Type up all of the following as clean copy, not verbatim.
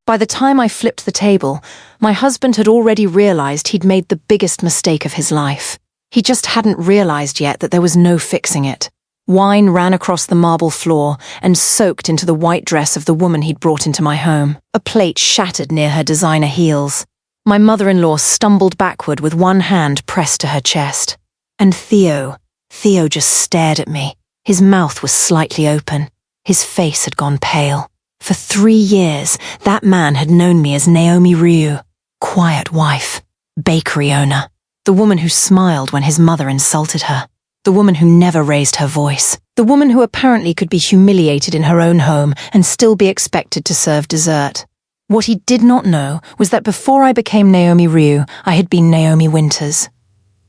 By the time I flipped the table, my husband had already realized he'd made the biggest mistake of his life. He just hadn't realized yet that there was no fixing it. Wine ran across the marble floor and soaked into the white dress of the woman he'd brought into my home. A plate shattered near her designer heels. My mother-in-law stumbled backward with one hand pressed to her chest. And Theo just stared at me. His mouth was slightly open. His face had gone pale. For 3 years, that man had known me as Naomi Ryu, quiet wife, bakery owner, the woman who smiled when his mother insulted her. The woman who never raised her voice. The woman who apparently could be humiliated in her own home and still be expected to serve dessert. What he did not know was that before I became Naomi Ryu, I had been Naomi Winters.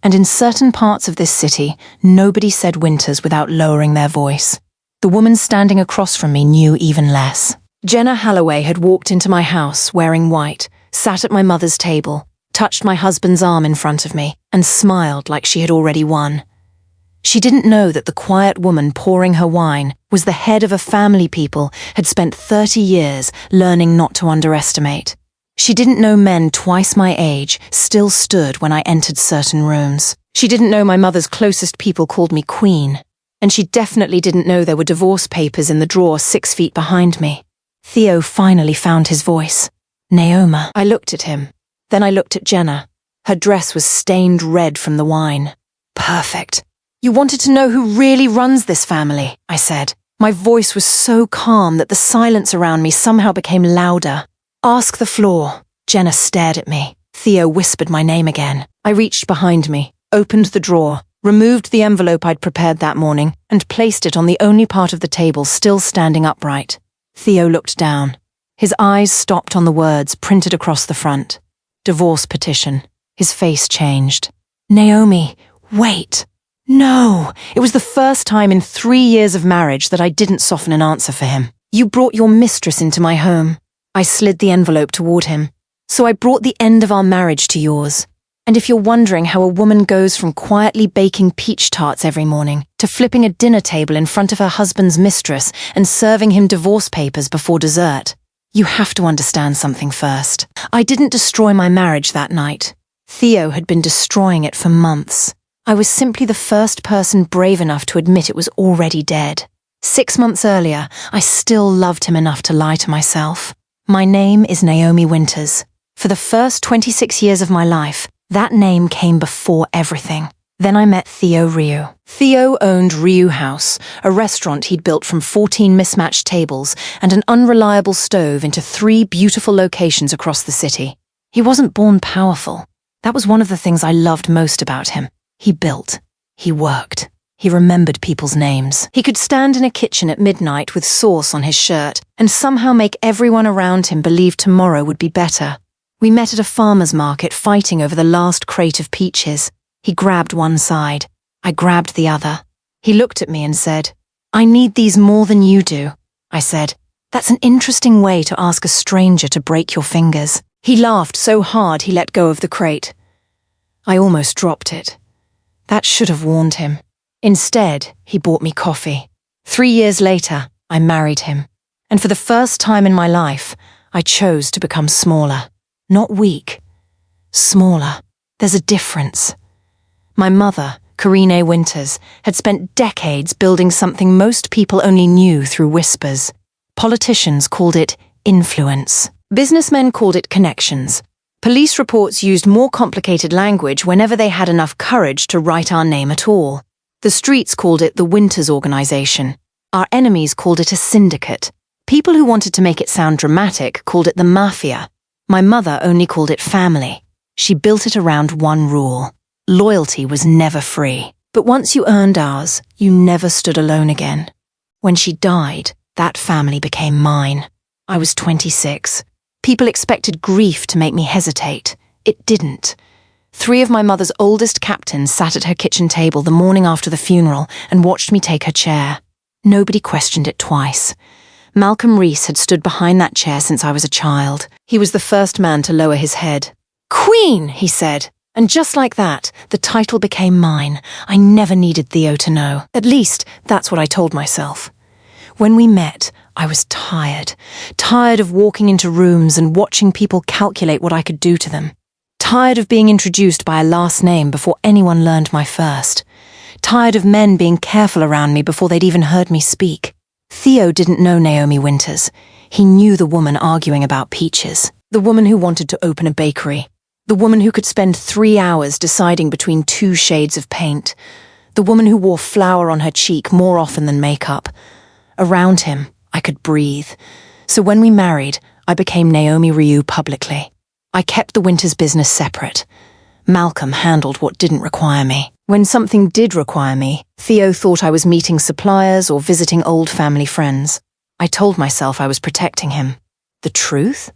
And in certain parts of this city, nobody said Winters without lowering their voice. The woman standing across from me knew even less. Jenna Halloway had walked into my house wearing white, sat at my mother's table, touched my husband's arm in front of me, and smiled like she had already won. She didn't know that the quiet woman pouring her wine was the head of a family people had spent 30 years learning not to underestimate. She didn't know men twice my age still stood when I entered certain rooms. She didn't know my mother's closest people called me Queen. And she definitely didn't know there were divorce papers in the drawer 6 feet behind me. Theo finally found his voice. Naoma. I looked at him. Then I looked at Jenna. Her dress was stained red from the wine. Perfect. You wanted to know who really runs this family, I said. My voice was so calm that the silence around me somehow became louder. Ask the floor. Jenna stared at me. Theo whispered my name again. I reached behind me, opened the drawer, removed the envelope I'd prepared that morning, and placed it on the only part of the table still standing upright. Theo looked down. His eyes stopped on the words printed across the front. Divorce petition. His face changed. Naomi, wait. No, it was the first time in 3 years of marriage that I didn't soften an answer for him. You brought your mistress into my home. I slid the envelope toward him. So I brought the end of our marriage to yours. And if you're wondering how a woman goes from quietly baking peach tarts every morning to flipping a dinner table in front of her husband's mistress and serving him divorce papers before dessert, you have to understand something first. I didn't destroy my marriage that night. Theo had been destroying it for months. I was simply the first person brave enough to admit it was already dead. 6 months earlier, I still loved him enough to lie to myself. My name is Naomi Winters. For the first 26 years of my life, that name came before everything. Then I met Theo Ryu. Theo owned Ryu House, a restaurant he'd built from 14 mismatched tables and an unreliable stove into 3 beautiful locations across the city. He wasn't born powerful. That was one of the things I loved most about him. He built. He worked. He remembered people's names. He could stand in a kitchen at midnight with sauce on his shirt and somehow make everyone around him believe tomorrow would be better. We met at a farmer's market fighting over the last crate of peaches. He grabbed one side. I grabbed the other. He looked at me and said, "I need these more than you do." I said, "That's an interesting way to ask a stranger to break your fingers." He laughed so hard he let go of the crate. I almost dropped it. That should have warned him. Instead, he bought me coffee. 3 years later, I married him. And for the first time in my life, I chose to become smaller. Not weak. Smaller. There's a difference. My mother, Corinne Winters, had spent decades building something most people only knew through whispers. Politicians called it influence. Businessmen called it connections. Police reports used more complicated language whenever they had enough courage to write our name at all. The streets called it the Winters Organization. Our enemies called it a syndicate. People who wanted to make it sound dramatic called it the Mafia. My mother only called it family. She built it around one rule. Loyalty was never free. But once you earned ours, you never stood alone again. When she died, that family became mine. I was 26. People expected grief to make me hesitate. It didn't. 3 of my mother's oldest captains sat at her kitchen table the morning after the funeral and watched me take her chair. Nobody questioned it twice. Malcolm Reese had stood behind that chair since I was a child. He was the first man to lower his head. "Queen," he said. And just like that, the title became mine. I never needed Theo to know. At least, that's what I told myself. When we met, I was tired. Tired of walking into rooms and watching people calculate what I could do to them. Tired of being introduced by a last name before anyone learned my first. Tired of men being careful around me before they'd even heard me speak. Theo didn't know Naomi Winters. He knew the woman arguing about peaches. The woman who wanted to open a bakery. The woman who could spend 3 hours deciding between 2 shades of paint. The woman who wore flour on her cheek more often than makeup. Around him, I could breathe. So when we married, I became Naomi Ryu publicly. I kept the Winters business separate. Malcolm handled what didn't require me. When something did require me, Theo thought I was meeting suppliers or visiting old family friends. I told myself I was protecting him. The truth?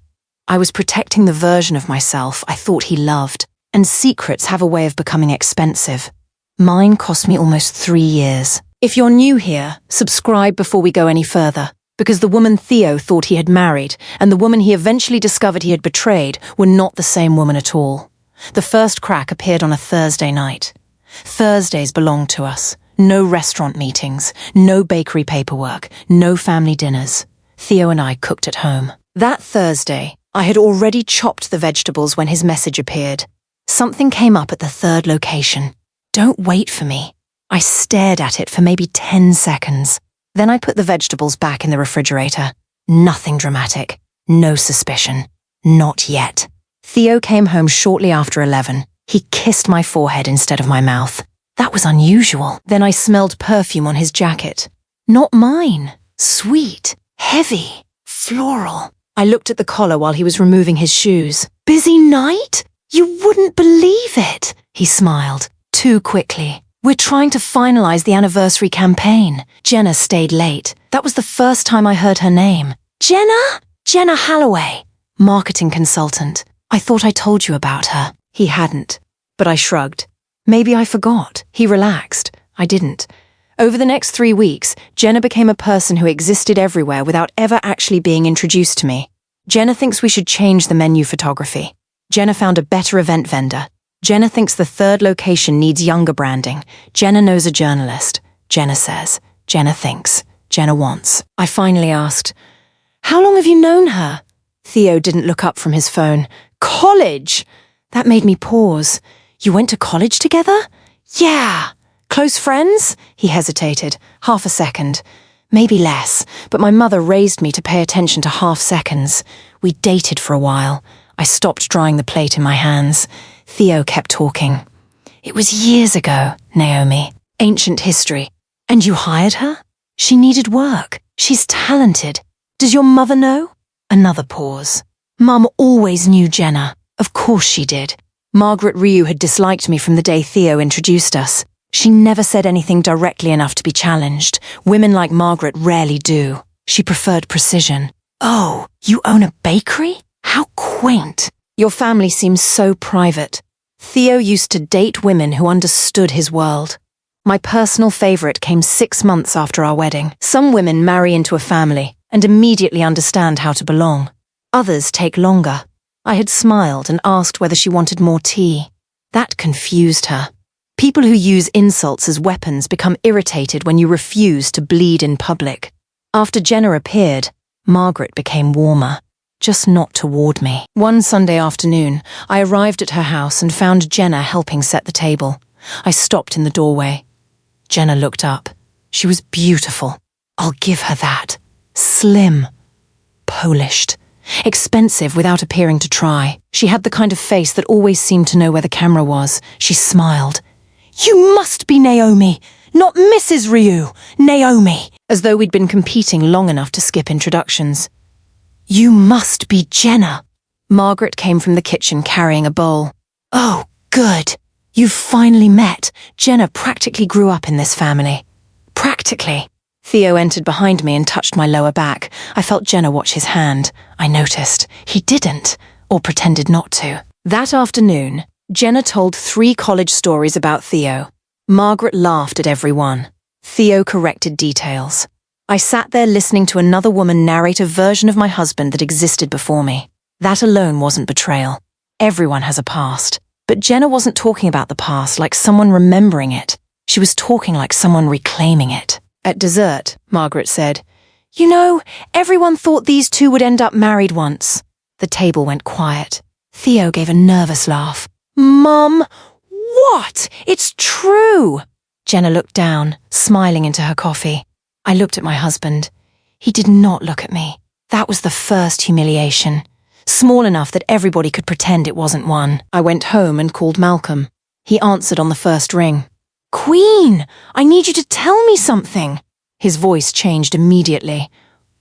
I was protecting the version of myself I thought he loved, and secrets have a way of becoming expensive. Mine cost me almost 3 years. If you're new here, subscribe before we go any further, because the woman Theo thought he had married and the woman he eventually discovered he had betrayed were not the same woman at all. The first crack appeared on a Thursday night. Thursdays belonged to us. No restaurant meetings, no bakery paperwork, no family dinners. Theo and I cooked at home. That Thursday, I had already chopped the vegetables when his message appeared. Something came up at the 3rd location. Don't wait for me. I stared at it for maybe 10 seconds. Then I put the vegetables back in the refrigerator. Nothing dramatic. No suspicion. Not yet. Theo came home shortly after 11. He kissed my forehead instead of my mouth. That was unusual. Then I smelled perfume on his jacket. Not mine. Sweet. Heavy. Floral. I looked at the collar while he was removing his shoes. Busy night? You wouldn't believe it. He smiled. Too quickly. We're trying to finalize the anniversary campaign. Jenna stayed late. That was the first time I heard her name. Jenna? Jenna Halloway. Marketing consultant. I thought I told you about her. He hadn't. But I shrugged. Maybe I forgot. He relaxed. I didn't. Over the next 3 weeks, Jenna became a person who existed everywhere without ever actually being introduced to me. Jenna thinks we should change the menu photography. Jenna found a better event vendor. Jenna thinks the 3rd location needs younger branding. Jenna knows a journalist. Jenna says. Jenna thinks. Jenna wants. I finally asked, "How long have you known her?" Theo didn't look up from his phone. "College!" That made me pause. "You went to college together?" "Yeah." "Close friends?" He hesitated. Half a second. Maybe less, but my mother raised me to pay attention to half seconds. We dated for a while. I stopped drying the plate in my hands. Theo kept talking. "It was years ago, Naomi. Ancient history. And you hired her? She needed work. She's talented. Does your mother know?" Another pause. "Mum always knew Jenna. Of course she did. Margaret Ryu had disliked me from the day Theo introduced us. She never said anything directly enough to be challenged. Women like Margaret rarely do. She preferred precision. Oh, you own a bakery? How quaint. Your family seems so private." Theo used to date women who understood his world. My personal favorite came 6 months after our wedding. Some women marry into a family and immediately understand how to belong. Others take longer. I had smiled and asked whether she wanted more tea. That confused her. People who use insults as weapons become irritated when you refuse to bleed in public. After Jenna appeared, Margaret became warmer. Just not toward me. One Sunday afternoon, I arrived at her house and found Jenna helping set the table. I stopped in the doorway. Jenna looked up. She was beautiful. I'll give her that. Slim. Polished. Expensive without appearing to try. She had the kind of face that always seemed to know where the camera was. She smiled. "You must be Naomi, not Mrs. Ryu. Naomi." As though we'd been competing long enough to skip introductions. "You must be Jenna." Margaret came from the kitchen carrying a bowl. "Oh, good. You've finally met. Jenna practically grew up in this family." Practically. Theo entered behind me and touched my lower back. I felt Jenna watch his hand. I noticed. He didn't, or pretended not to. That afternoon, Jenna told 3 college stories about Theo. Margaret laughed at every one. Theo corrected details. I sat there listening to another woman narrate a version of my husband that existed before me. That alone wasn't betrayal. Everyone has a past. But Jenna wasn't talking about the past like someone remembering it. She was talking like someone reclaiming it. At dessert, Margaret said, You know, everyone thought these two would end up married once. The table went quiet. Theo gave a nervous laugh. Mum, what? It's true. Jenna looked down, smiling into her coffee. I looked at my husband. He did not look at me. That was the first humiliation. Small enough that everybody could pretend it wasn't one. I went home and called Malcolm. He answered on the first ring. Queen, I need you to tell me something. His voice changed immediately.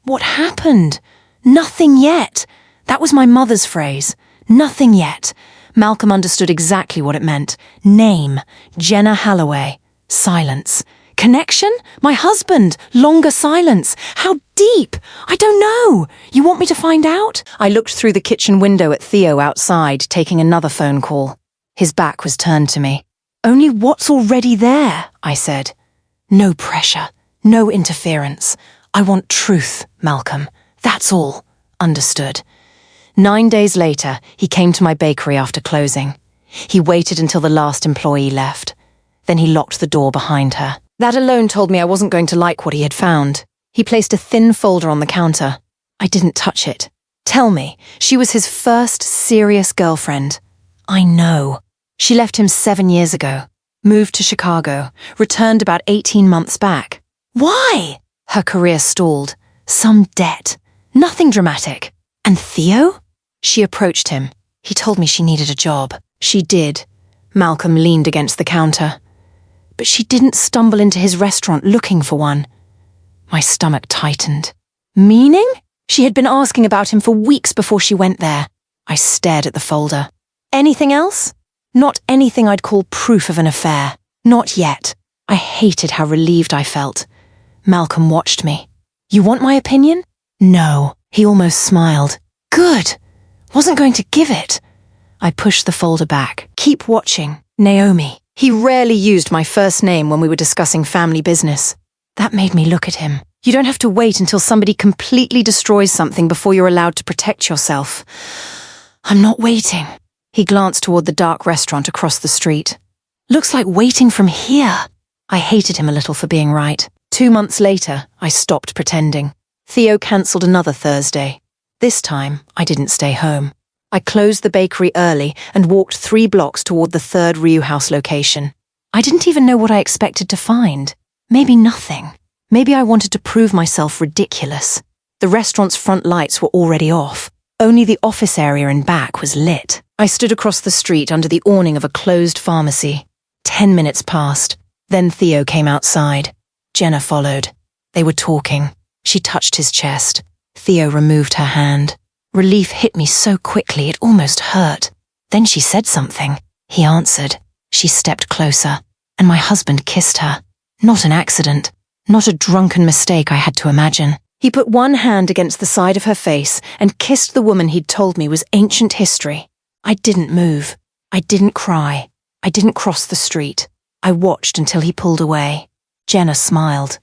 What happened? Nothing yet. That was my mother's phrase. Nothing yet. Malcolm understood exactly what it meant. Name, Jenna Halloway. Silence. Connection? My husband. Longer silence. How deep? I don't know. You want me to find out? I looked through the kitchen window at Theo outside, taking another phone call. His back was turned to me. Only what's already there, I said. No pressure. No interference. I want truth, Malcolm. That's all. Understood. 9 days later, he came to my bakery after closing. He waited until the last employee left. Then he locked the door behind her. That alone told me I wasn't going to like what he had found. He placed a thin folder on the counter. I didn't touch it. Tell me, she was his first serious girlfriend. I know. She left him 7 years ago, moved to Chicago, returned about 18 months back. Why? Her career stalled. Some debt. Nothing dramatic. And Theo? She approached him. He told me she needed a job. She did. Malcolm leaned against the counter. But she didn't stumble into his restaurant looking for one. My stomach tightened. Meaning? She had been asking about him for weeks before she went there. I stared at the folder. Anything else? Not anything I'd call proof of an affair. Not yet. I hated how relieved I felt. Malcolm watched me. You want my opinion? No. He almost smiled. Good. Wasn't going to give it. I pushed the folder back. Keep watching. Naomi. He rarely used my first name when we were discussing family business. That made me look at him. You don't have to wait until somebody completely destroys something before you're allowed to protect yourself. I'm not waiting. He glanced toward the dark restaurant across the street. Looks like waiting from here. I hated him a little for being right. 2 months later, I stopped pretending. Theo cancelled another Thursday. This time, I didn't stay home. I closed the bakery early and walked 3 blocks toward the 3rd Ryu House location. I didn't even know what I expected to find. Maybe nothing. Maybe I wanted to prove myself ridiculous. The restaurant's front lights were already off. Only the office area in back was lit. I stood across the street under the awning of a closed pharmacy. 10 minutes passed. Then Theo came outside. Jenna followed. They were talking. She touched his chest. Theo removed her hand. Relief hit me so quickly it almost hurt. Then she said something. He answered. She stepped closer, and my husband kissed her. Not an accident. Not a drunken mistake I had to imagine. He put one hand against the side of her face and kissed the woman he'd told me was ancient history. I didn't move. I didn't cry. I didn't cross the street. I watched until he pulled away. Jenna smiled.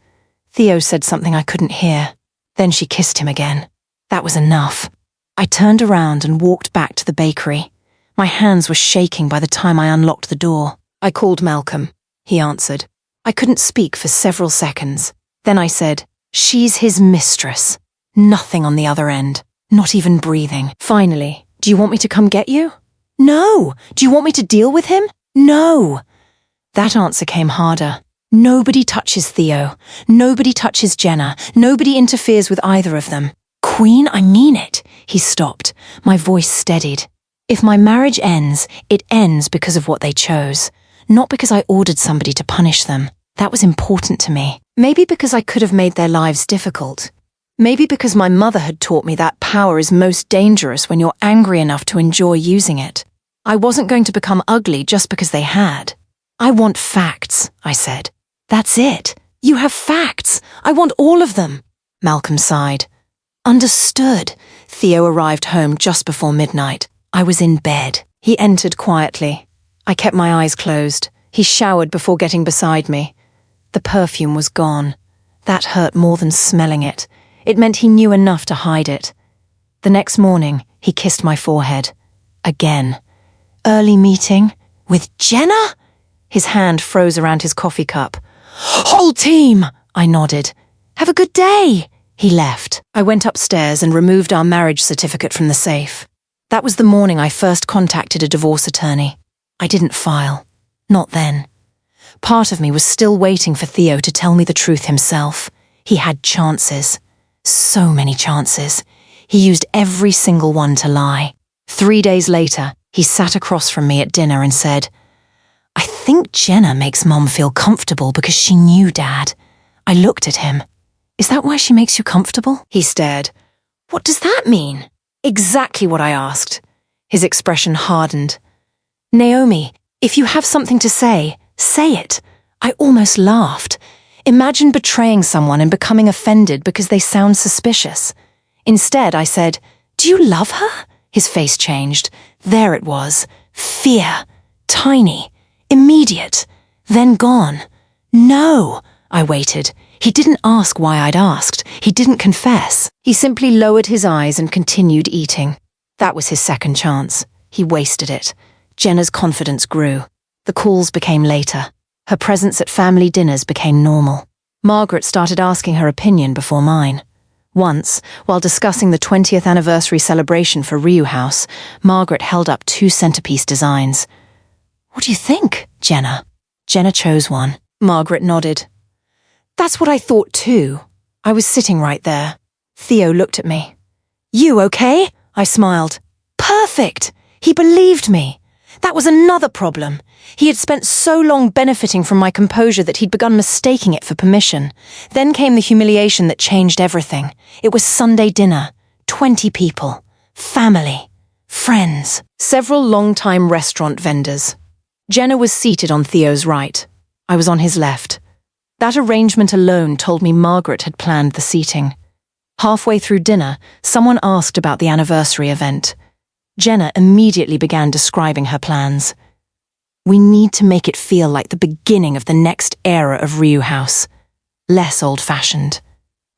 Theo said something I couldn't hear. Then she kissed him again. That was enough. I turned around and walked back to the bakery. My hands were shaking by the time I unlocked the door. I called Malcolm. He answered. I couldn't speak for several seconds. Then I said, "She's his mistress." Nothing on the other end. Not even breathing. Finally, "Do you want me to come get you?" "No." "Do you want me to deal with him?" "No." That answer came harder. Nobody touches Theo. Nobody touches Jenna. Nobody interferes with either of them. "Queen, I mean it." He stopped. My voice steadied. If my marriage ends, it ends because of what they chose. Not because I ordered somebody to punish them. That was important to me. Maybe because I could have made their lives difficult. Maybe because my mother had taught me that power is most dangerous when you're angry enough to enjoy using it. I wasn't going to become ugly just because they had. "I want facts," I said. "That's it. You have facts. I want all of them." Malcolm sighed. Understood. Theo arrived home just before midnight. I was in bed. He entered quietly. I kept my eyes closed. He showered before getting beside me. The perfume was gone. That hurt more than smelling it. It meant he knew enough to hide it. The next morning, he kissed my forehead. Again. Early meeting? With Jenna? His hand froze around his coffee cup. "Whole team!" I nodded. "Have a good day." He left. I went upstairs and removed our marriage certificate from the safe. That was the morning I first contacted a divorce attorney. I didn't file. Not then. Part of me was still waiting for Theo to tell me the truth himself. He had chances. So many chances. He used every single one to lie. 3 days later, he sat across from me at dinner and said, "I think Jenna makes Mum feel comfortable because she knew Dad." I looked at him. "Is that why she makes you comfortable?" He stared. "What does that mean?" Exactly what I asked. His expression hardened. "Naomi, if you have something to say it." I almost laughed. Imagine betraying someone and becoming offended because they sound suspicious. Instead, I said, "Do you love her?" His face changed. There it was. Fear. Tiny. Immediate. Then gone. "No." I waited. He didn't ask why I'd asked. He didn't confess. He simply lowered his eyes and continued eating. That was his second chance. He wasted it. Jenna's confidence grew. The calls became later. Her presence at family dinners became normal. Margaret started asking her opinion before mine. Once, while discussing the 20th anniversary celebration for Ryu House, Margaret held up 2 centerpiece designs. "What do you think, Jenna?" Jenna chose one. Margaret nodded. "That's what I thought too." I was sitting right there. Theo looked at me. "You okay?" I smiled. "Perfect!" He believed me. That was another problem. He had spent so long benefiting from my composure that he'd begun mistaking it for permission. Then came the humiliation that changed everything. It was Sunday dinner. 20 people. Family. Friends. Several long-time restaurant vendors. Jenna was seated on Theo's right. I was on his left. That arrangement alone told me Margaret had planned the seating. Halfway through dinner, someone asked about the anniversary event. Jenna immediately began describing her plans. "We need to make it feel like the beginning of the next era of Ryu House. Less old-fashioned.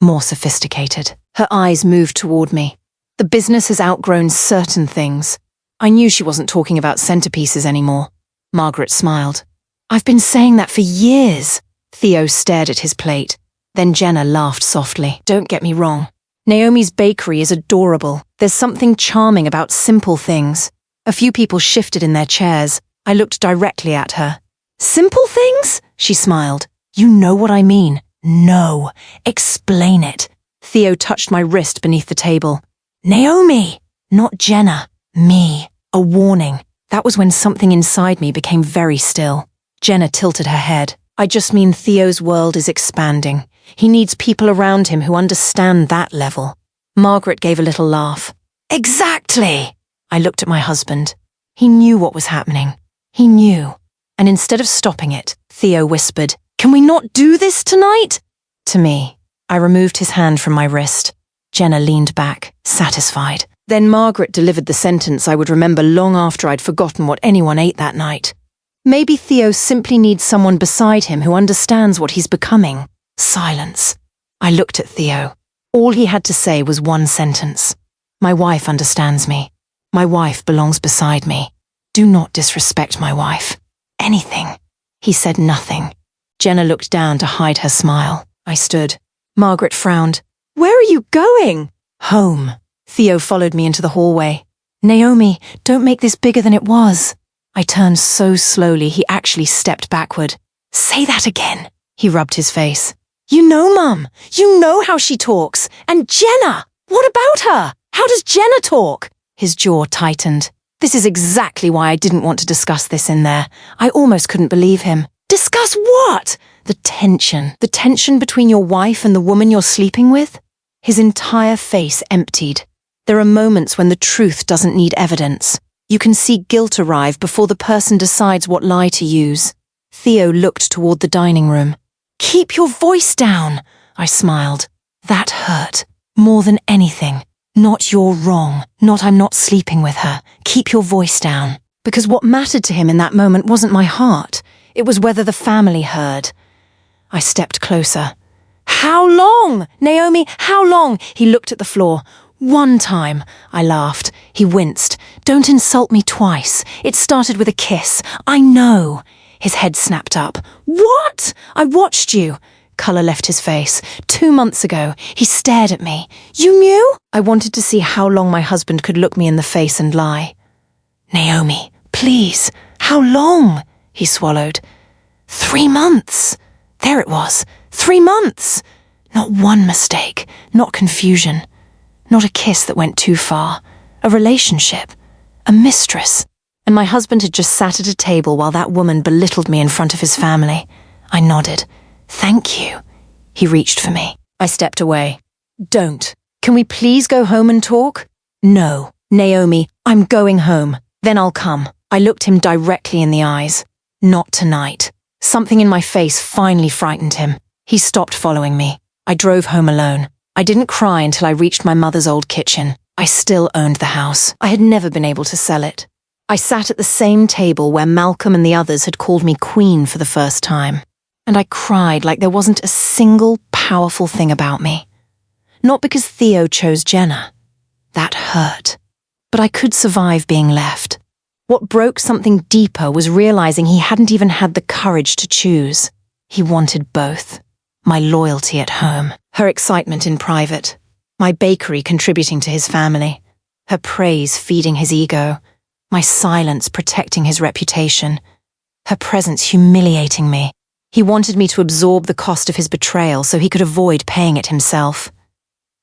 More sophisticated." Her eyes moved toward me. "The business has outgrown certain things." I knew she wasn't talking about centerpieces anymore. Margaret smiled. "I've been saying that for years." Theo stared at his plate. Then Jenna laughed softly. "Don't get me wrong. Naomi's bakery is adorable. There's something charming about simple things." A few people shifted in their chairs. I looked directly at her. "Simple things?" She smiled. "You know what I mean." "No. Explain it." Theo touched my wrist beneath the table. "Naomi!" "Not Jenna. Me." A warning. That was when something inside me became very still. Jenna tilted her head. "I just mean Theo's world is expanding. He needs people around him who understand that level." Margaret gave a little laugh. "Exactly!" I looked at my husband. He knew what was happening. He knew. And instead of stopping it, Theo whispered, "Can we not do this tonight?" To me. I removed his hand from my wrist. Jenna leaned back, satisfied. Then Margaret delivered the sentence I would remember long after I'd forgotten what anyone ate that night. "Maybe Theo simply needs someone beside him who understands what he's becoming." Silence. I looked at Theo. All he had to say was one sentence. "My wife understands me. My wife belongs beside me. Do not disrespect my wife. Anything." He said nothing. Jenna looked down to hide her smile. I stood. Margaret frowned. "Where are you going?" "Home." Theo followed me into the hallway. "Naomi, don't make this bigger than it was." I turned so slowly he actually stepped backward. "Say that again." He rubbed his face. "You know, Mum. You know how she talks. And Jenna! What about her? How does Jenna talk?" His jaw tightened. This is exactly why I didn't want to discuss this in there. I almost couldn't believe him. "Discuss what?" "The tension. The tension between your wife and the woman you're sleeping with?" His entire face emptied. There are moments when the truth doesn't need evidence. You can see guilt arrive before the person decides what lie to use. Theo looked toward the dining room. "Keep your voice down," I smiled. That hurt. More than anything. Not "you're wrong," not "I'm not sleeping with her." Keep your voice down. Because what mattered to him in that moment wasn't my heart. It was whether the family heard. I stepped closer. "How long? Naomi, how long?" He looked at the floor. "One time," I laughed. He winced. "Don't insult me twice. It started with a kiss. I know." His head snapped up. "What? I watched you." Colour left his face. 2 months ago, he stared at me. You knew? I wanted to see how long my husband could look me in the face and lie. Naomi, please, how long? He swallowed. 3 months. There it was. 3 months. Not one mistake, not confusion, not a kiss that went too far, a relationship, a mistress. And my husband had just sat at a table while that woman belittled me in front of his family. I nodded. Thank you. He reached for me. I stepped away. Don't. Can we please go home and talk? No. Naomi, I'm going home. Then I'll come. I looked him directly in the eyes. Not tonight. Something in my face finally frightened him. He stopped following me. I drove home alone. I didn't cry until I reached my mother's old kitchen. I still owned the house. I had never been able to sell it. I sat at the same table where Malcolm and the others had called me queen for the first time. And I cried like there wasn't a single powerful thing about me. Not because Theo chose Jenna. That hurt. But I could survive being left. What broke something deeper was realizing he hadn't even had the courage to choose. He wanted both. My loyalty at home, her excitement in private, my bakery contributing to his family, her praise feeding his ego, my silence protecting his reputation, her presence humiliating me. He wanted me to absorb the cost of his betrayal so he could avoid paying it himself.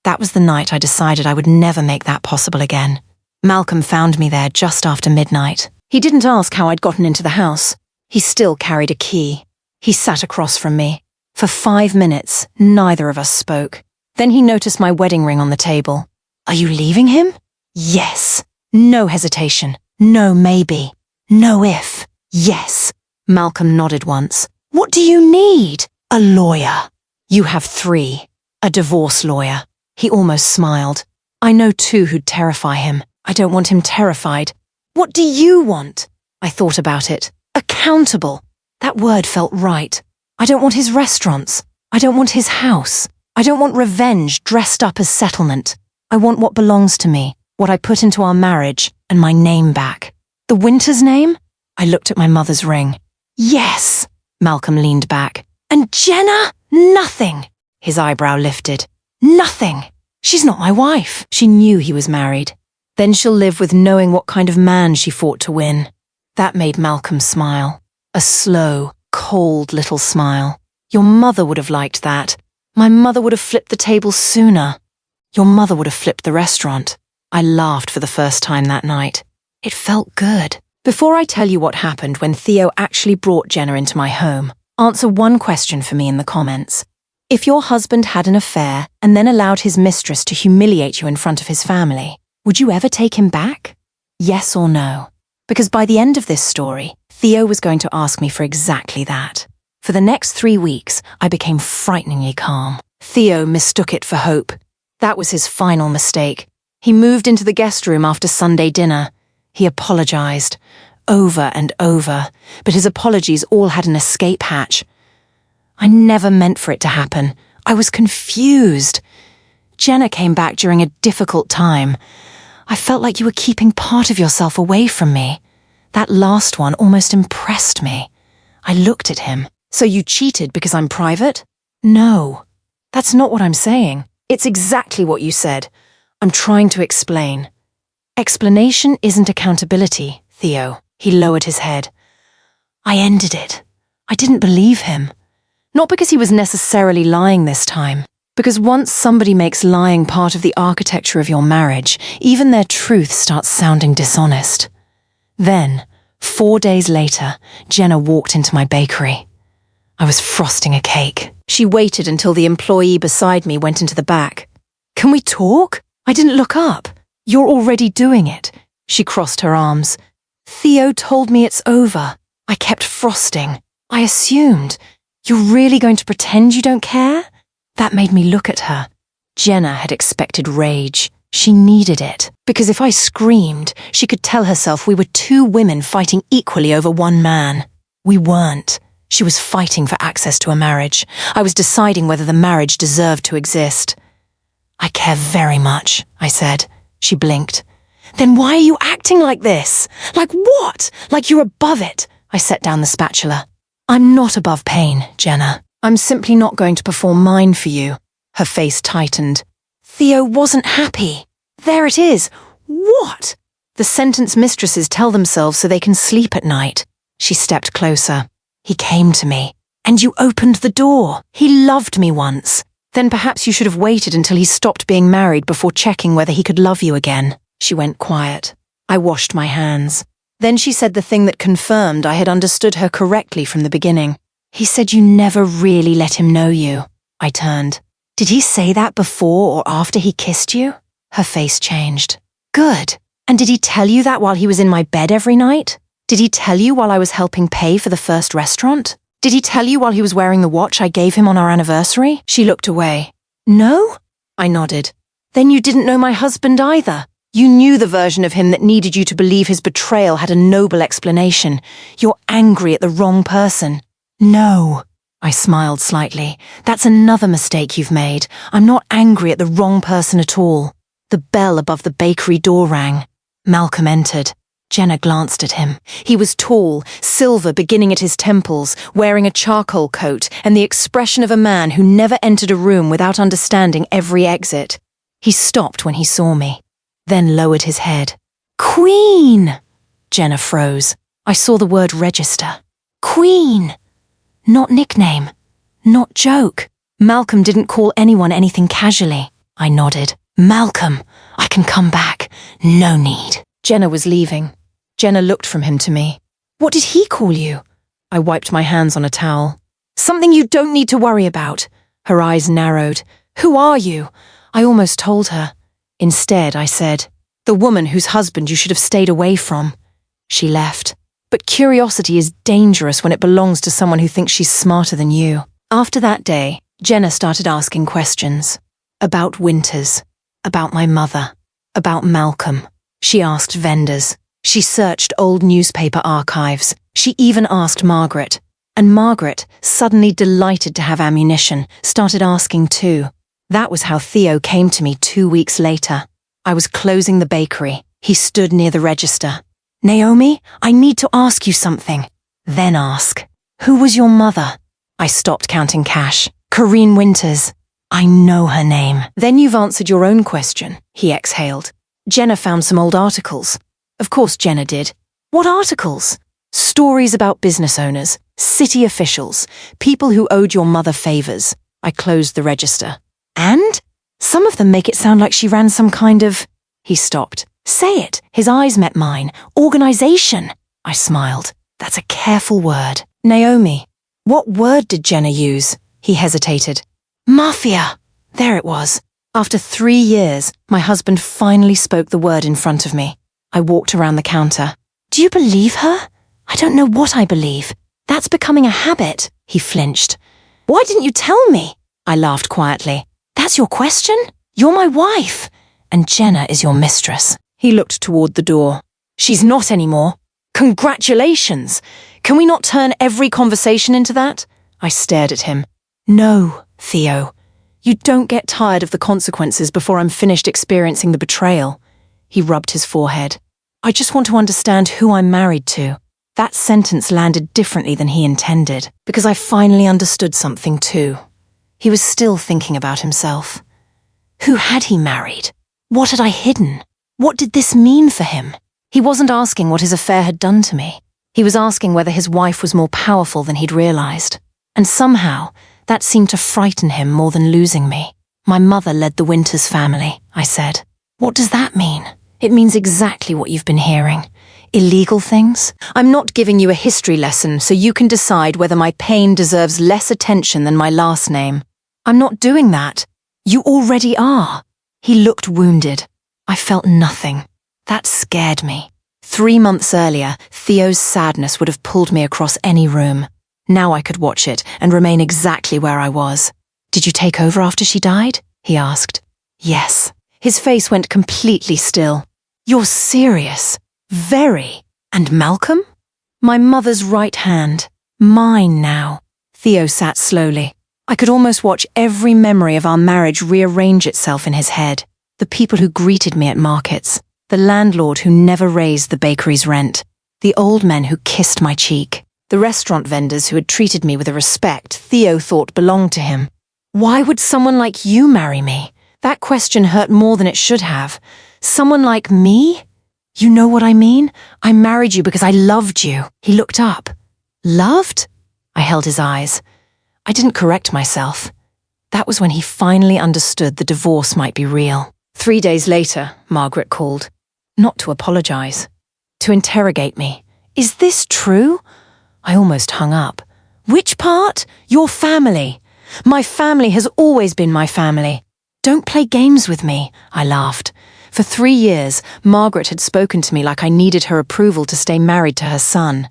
That was the night I decided I would never make that possible again. Malcolm found me there just after midnight. He didn't ask how I'd gotten into the house. He still carried a key. He sat across from me. For 5 minutes, neither of us spoke. Then he noticed my wedding ring on the table. Are you leaving him? Yes. No hesitation. No maybe. No if. Yes. Malcolm nodded once. What do you need? A lawyer. You have 3. A divorce lawyer. He almost smiled. I know 2 who'd terrify him. I don't want him terrified. What do you want? I thought about it. Accountable. That word felt right. I don't want his restaurants. I don't want his house. I don't want revenge dressed up as settlement. I want what belongs to me, what I put into our marriage, and my name back. The Winters name? I looked at my mother's ring. Yes! Malcolm leaned back. And Jenna? Nothing! His eyebrow lifted. Nothing! She's not my wife. She knew he was married. Then she'll live with knowing what kind of man she fought to win. That made Malcolm smile. A slow, cold little smile. Your mother would have liked that. My mother would have flipped the table sooner. Your mother would have flipped the restaurant. I laughed for the first time that night. It felt good. Before I tell you what happened when Theo actually brought Jenna into my home, answer one question for me in the comments. If your husband had an affair and then allowed his mistress to humiliate you in front of his family, would you ever take him back? Yes or no? Because by the end of this story, Theo was going to ask me for exactly that. For the next 3 weeks, I became frighteningly calm. Theo mistook it for hope. That was his final mistake. He moved into the guest room after Sunday dinner. He apologized, over and over, but his apologies all had an escape hatch. I never meant for it to happen. I was confused. Jenna came back during a difficult time. I felt like you were keeping part of yourself away from me. That last one almost impressed me. I looked at him. So you cheated because I'm private? No. That's not what I'm saying. It's exactly what you said. I'm trying to explain. Explanation isn't accountability, Theo. He lowered his head. I ended it. I didn't believe him. Not because he was necessarily lying this time. Because once somebody makes lying part of the architecture of your marriage, even their truth starts sounding dishonest. Then, 4 days later, Jenna walked into my bakery. I was frosting a cake. She waited until the employee beside me went into the back. Can we talk? I didn't look up. You're already doing it. She crossed her arms. Theo told me it's over. I kept frosting. I assumed. You're really going to pretend you don't care? That made me look at her. Jenna had expected rage. She needed it. Because if I screamed, she could tell herself we were 2 women fighting equally over 1 man. We weren't. She was fighting for access to a marriage. I was deciding whether the marriage deserved to exist. I care very much, I said. She blinked. Then why are you acting like this? Like what? Like you're above it. I set down the spatula. I'm not above pain, Jenna. I'm simply not going to perform mine for you. Her face tightened. Theo wasn't happy. There it is. What? The sentence mistresses tell themselves so they can sleep at night. She stepped closer. He came to me. And you opened the door. He loved me once. Then perhaps you should have waited until he stopped being married before checking whether he could love you again. She went quiet. I washed my hands. Then she said the thing that confirmed I had understood her correctly from the beginning. He said you never really let him know you. I turned. Did he say that before or after he kissed you? Her face changed. Good. And did he tell you that while he was in my bed every night? Did he tell you while I was helping pay for the first restaurant? Did he tell you while he was wearing the watch I gave him on our anniversary? She looked away. No? I nodded. Then you didn't know my husband either. You knew the version of him that needed you to believe his betrayal had a noble explanation. You're angry at the wrong person. No. I smiled slightly. That's another mistake you've made. I'm not angry at the wrong person at all. The bell above the bakery door rang. Malcolm entered. Jenna glanced at him. He was tall, silver beginning at his temples, wearing a charcoal coat and the expression of a man who never entered a room without understanding every exit. He stopped when he saw me, then lowered his head. Queen! Jenna froze. I saw the word register. Queen! Not nickname. Not joke. Malcolm didn't call anyone anything casually. I nodded. Malcolm, I can come back. No need. Jenna was leaving. Jenna looked from him to me. What did he call you? I wiped my hands on a towel. Something you don't need to worry about. Her eyes narrowed. Who are you? I almost told her. Instead, I said, the woman whose husband you should have stayed away from. She left. But curiosity is dangerous when it belongs to someone who thinks she's smarter than you. After that day, Jenna started asking questions. About Winters. About my mother. About Malcolm. She asked vendors. She searched old newspaper archives. She even asked Margaret. And Margaret, suddenly delighted to have ammunition, started asking too. That was how Theo came to me 2 weeks later. I was closing the bakery. He stood near the register. Naomi, I need to ask you something. Then ask. Who was your mother? I stopped counting cash. Corinne Winters. I know her name. Then you've answered your own question, he exhaled. Jenna found some old articles. Of course Jenna did. What articles? Stories about business owners, city officials, people who owed your mother favors. I closed the register. And? Some of them make it sound like she ran some kind of... He stopped. Say it. His eyes met mine. Organization. I smiled. That's a careful word. Naomi. What word did Jenna use? He hesitated. Mafia. There it was. After 3 years, my husband finally spoke the word in front of me. I walked around the counter. Do you believe her? I don't know what I believe. That's becoming a habit. He flinched. Why didn't you tell me? I laughed quietly. That's your question? You're my wife. And Jenna is your mistress. He looked toward the door. She's not anymore. Congratulations. Can we not turn every conversation into that? I stared at him. No, Theo. You don't get tired of the consequences before I'm finished experiencing the betrayal. He rubbed his forehead. I just want to understand who I'm married to. That sentence landed differently than he intended, because I finally understood something too. He was still thinking about himself. Who had he married? What had I hidden? What did this mean for him? He wasn't asking what his affair had done to me. He was asking whether his wife was more powerful than he'd realized. And somehow, that seemed to frighten him more than losing me. My mother led the Winters family, I said. What does that mean? It means exactly what you've been hearing. Illegal things? I'm not giving you a history lesson so you can decide whether my pain deserves less attention than my last name. I'm not doing that. You already are. He looked wounded. I felt nothing. That scared me. 3 months earlier, Theo's sadness would have pulled me across any room. Now I could watch it and remain exactly where I was. Did you take over after she died? He asked. Yes. His face went completely still. You're serious. Very. And Malcolm? My mother's right hand. Mine now. Theo sat slowly. I could almost watch every memory of our marriage rearrange itself in his head. The people who greeted me at markets. The landlord who never raised the bakery's rent. The old men who kissed my cheek. The restaurant vendors who had treated me with a respect Theo thought belonged to him. Why would someone like you marry me? That question hurt more than it should have. Someone like me? You know what I mean? I married you because I loved you. He looked up. Loved? I held his eyes. I didn't correct myself. That was when he finally understood the divorce might be real. 3 days later, Margaret called. Not to apologize. To interrogate me. Is this true? I almost hung up. Which part? Your family. My family has always been my family. Don't play games with me, I laughed. For 3 years, Margaret had spoken to me like I needed her approval to stay married to her son.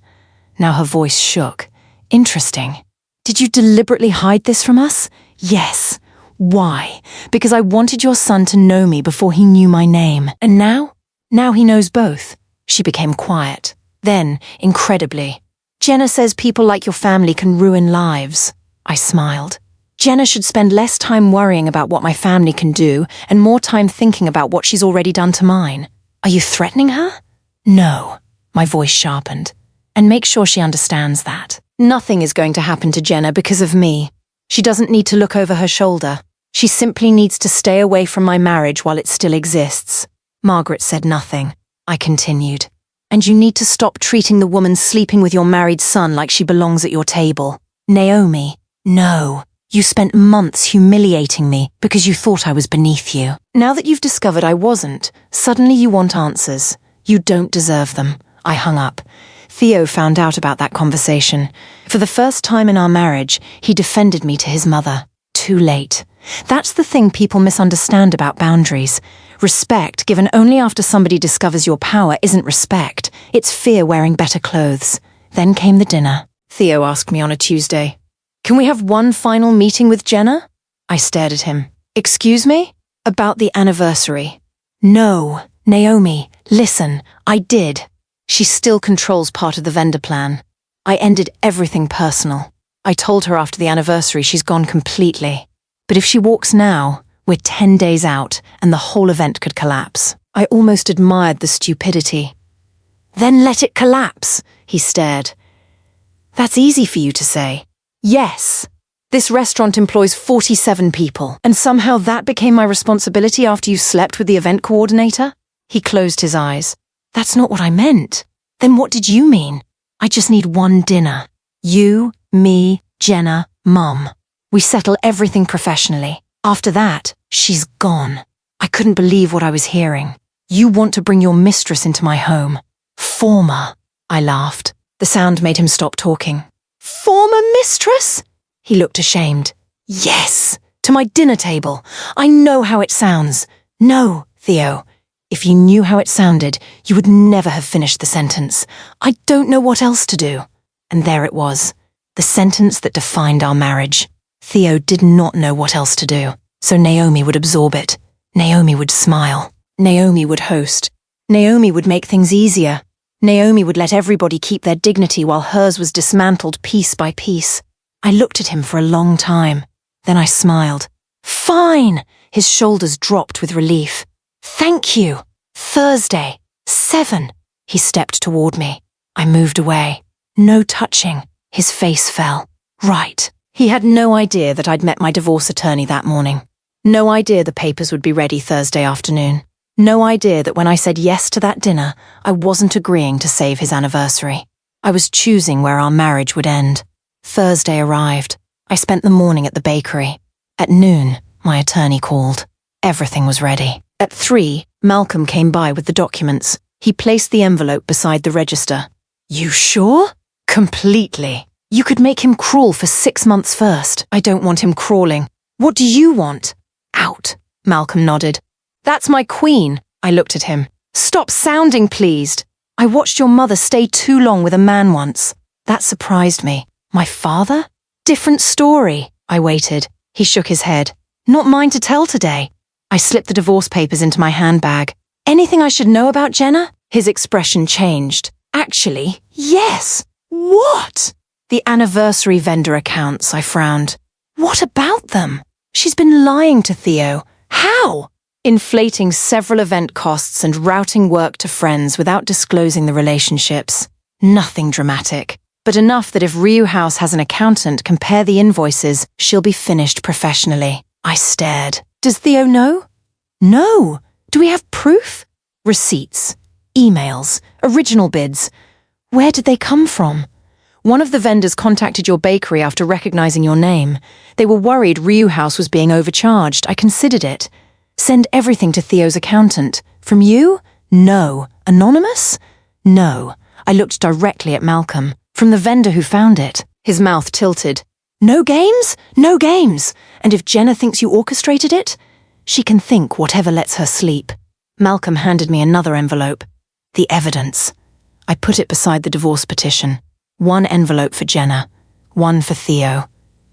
Now her voice shook. Interesting. Did you deliberately hide this from us? Yes. Why? Because I wanted your son to know me before he knew my name. And now? Now he knows both. She became quiet. Then, incredibly, Jenna says people like your family can ruin lives. I smiled. Jenna should spend less time worrying about what my family can do and more time thinking about what she's already done to mine. Are you threatening her? No. My voice sharpened. And make sure she understands that. Nothing is going to happen to Jenna because of me. She doesn't need to look over her shoulder. She simply needs to stay away from my marriage while it still exists. Margaret said nothing. I continued. And you need to stop treating the woman sleeping with your married son like she belongs at your table. Naomi, no. You spent months humiliating me because you thought I was beneath you. Now that you've discovered I wasn't, suddenly you want answers. You don't deserve them. I hung up. Theo found out about that conversation. For the first time in our marriage, he defended me to his mother. Too late. That's the thing people misunderstand about boundaries. Respect given only after somebody discovers your power isn't respect. It's fear wearing better clothes. Then came the dinner. Theo asked me on a Tuesday, "Can we have one final meeting with Jenna?" I stared at him. "Excuse me? About the anniversary." "No, Naomi, listen, I did." She still controls part of the vendor plan. I ended everything personal. I told her after the anniversary she's gone completely. But if she walks now, we're 10 days out and the whole event could collapse. I almost admired the stupidity. "Then let it collapse," he stared. "That's easy for you to say." "Yes. This restaurant employs 47 people, and somehow that became my responsibility after you slept with the event coordinator?" He closed his eyes. "That's not what I meant." "Then what did you mean?" "I just need one dinner. You, me, Jenna, Mum. We settle everything professionally. After that, she's gone." I couldn't believe what I was hearing. "You want to bring your mistress into my home." "Former," I laughed. The sound made him stop talking. "Former mistress?" He looked ashamed. "Yes, to my dinner table. I know how it sounds." "No, Theo. If you knew how it sounded, you would never have finished the sentence. I don't know what else to do." And there it was, the sentence that defined our marriage. Theo did not know what else to do, so Naomi would absorb it. Naomi would smile. Naomi would host. Naomi would make things easier. Naomi would let everybody keep their dignity while hers was dismantled piece by piece. I looked at him for a long time. Then I smiled. "Fine!" His shoulders dropped with relief. "Thank you. Thursday, 7. He stepped toward me. I moved away. No touching. His face fell. Right. He had no idea that I'd met my divorce attorney that morning. No idea the papers would be ready Thursday afternoon. No idea that when I said yes to that dinner, I wasn't agreeing to save his anniversary. I was choosing where our marriage would end. Thursday arrived. I spent the morning at the bakery. At noon, my attorney called. Everything was ready. At 3, Malcolm came by with the documents. He placed the envelope beside the register. "You sure?" "Completely. You could make him crawl for 6 months first. I don't want him crawling." "What do you want?" "Out." Malcolm nodded. "That's my queen." I looked at him. "Stop sounding pleased. I watched your mother stay too long with a man once." That surprised me. My father? Different story. I waited. He shook his head. "Not mine to tell today." I slipped the divorce papers into my handbag. "Anything I should know about Jenna?" His expression changed. "Actually, yes." "What?" "The anniversary vendor accounts," I frowned. "What about them?" "She's been lying to Theo." "How?" "Inflating several event costs and routing work to friends without disclosing the relationships. Nothing dramatic. but enough that if Ryu House has an accountant compare the invoices, she'll be finished professionally. I stared. Does Theo know? No. Do we have proof? Receipts, emails, original bids. Where did they come from? One of the vendors contacted your bakery after recognizing your name. They were worried Ryu House was being overcharged. I considered it. Send everything to Theo's accountant. From you? No. Anonymous? No. I looked directly at Malcolm. From the vendor who found it. His mouth tilted. No games? No games. And if Jenna thinks you orchestrated it? She can think whatever lets her sleep. Malcolm handed me another envelope. The evidence. I put it beside the divorce petition. One envelope for Jenna. One for Theo.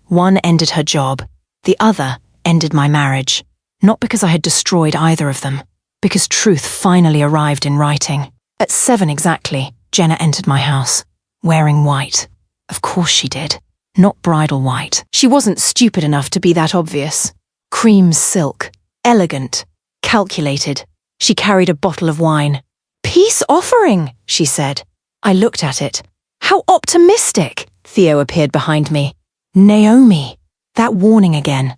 One ended her job. The other ended my marriage. Not because I had destroyed either of them. Because truth finally arrived in writing. At 7 exactly, Jenna entered my house. Wearing white. Of course she did. Not bridal white. She wasn't stupid enough to be that obvious. Cream silk. Elegant. Calculated. She carried a bottle of wine. Peace offering, she said. I looked at it. How optimistic! Theo appeared behind me. Naomi. That warning again.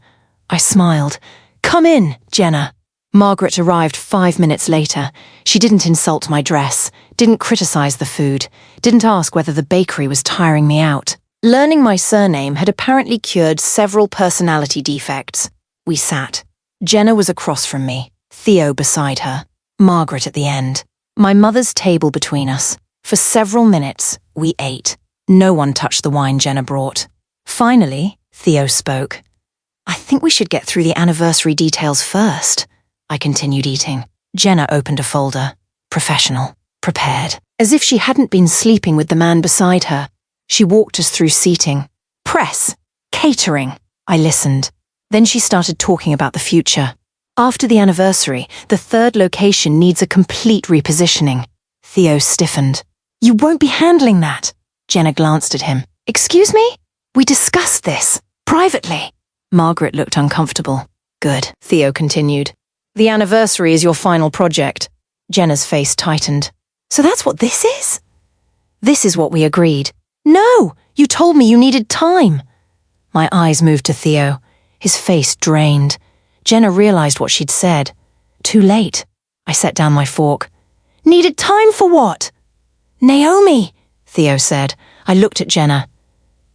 I smiled. Come in, Jenna. Margaret arrived 5 minutes later. She didn't insult my dress, didn't criticize the food, didn't ask whether the bakery was tiring me out. Learning my surname had apparently cured several personality defects. We sat. Jenna was across from me, Theo beside her, Margaret at the end. My mother's table between us. For several minutes, we ate. No one touched the wine Jenna brought. Finally, Theo spoke. I think we should get through the anniversary details first. I continued eating. Jenna opened a folder. Professional. Prepared. As if she hadn't been sleeping with the man beside her. She walked us through seating. Press. Catering. I listened. Then she started talking about the future. After the anniversary, the 3rd location needs a complete repositioning. Theo stiffened. You won't be handling that. Jenna glanced at him. Excuse me? We discussed this. Privately. Margaret looked uncomfortable. Good. Theo continued. The anniversary is your final project. Jenna's face tightened. So that's what this is? This is what we agreed. No! You told me you needed time. My eyes moved to Theo. His face drained. Jenna realized what she'd said. Too late. I set down my fork. Needed time for what? Naomi, Theo said. I looked at Jenna.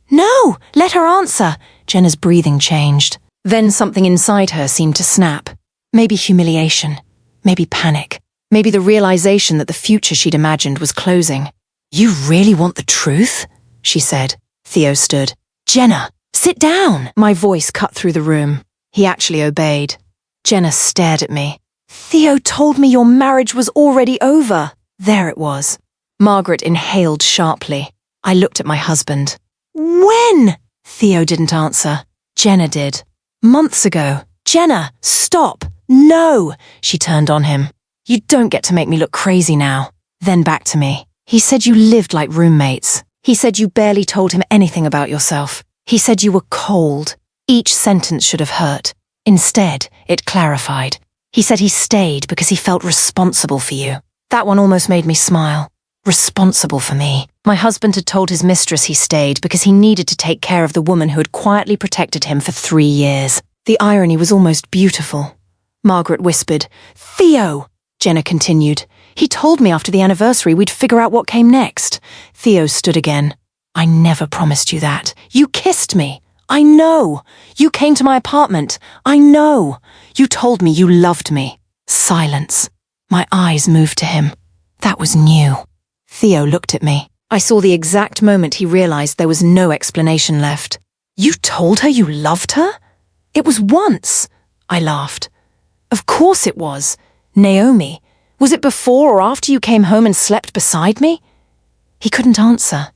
No, let her answer. Jenna's breathing changed. Then something inside her seemed to snap. Maybe humiliation. Maybe panic. Maybe the realization that the future she'd imagined was closing. You really want the truth? She said. Theo stood. Jenna, sit down. My voice cut through the room. He actually obeyed. Jenna stared at me. Theo told me your marriage was already over. There it was. Margaret inhaled sharply. I looked at my husband. When? Theo didn't answer. Jenna did. Months ago. Jenna, stop. No. She turned on him. You don't get to make me look crazy now. Then back to me. He said you lived like roommates. He said you barely told him anything about yourself. He said you were cold. Each sentence should have hurt. Instead, it clarified. He said he stayed because he felt responsible for you. That one almost made me smile. Responsible for me. My husband had told his mistress he stayed because he needed to take care of the woman who had quietly protected him for 3 years. The irony was almost beautiful. Margaret whispered, Theo! Jenna continued. He told me after the anniversary we'd figure out what came next. Theo stood again. I never promised you that. You kissed me. I know. You came to my apartment. I know. You told me you loved me. Silence. My eyes moved to him. That was new. Theo looked at me. I saw the exact moment he realized there was no explanation left. You told her you loved her? It was once. I laughed. Of course it was. Naomi. Was it before or after you came home and slept beside me? He couldn't answer.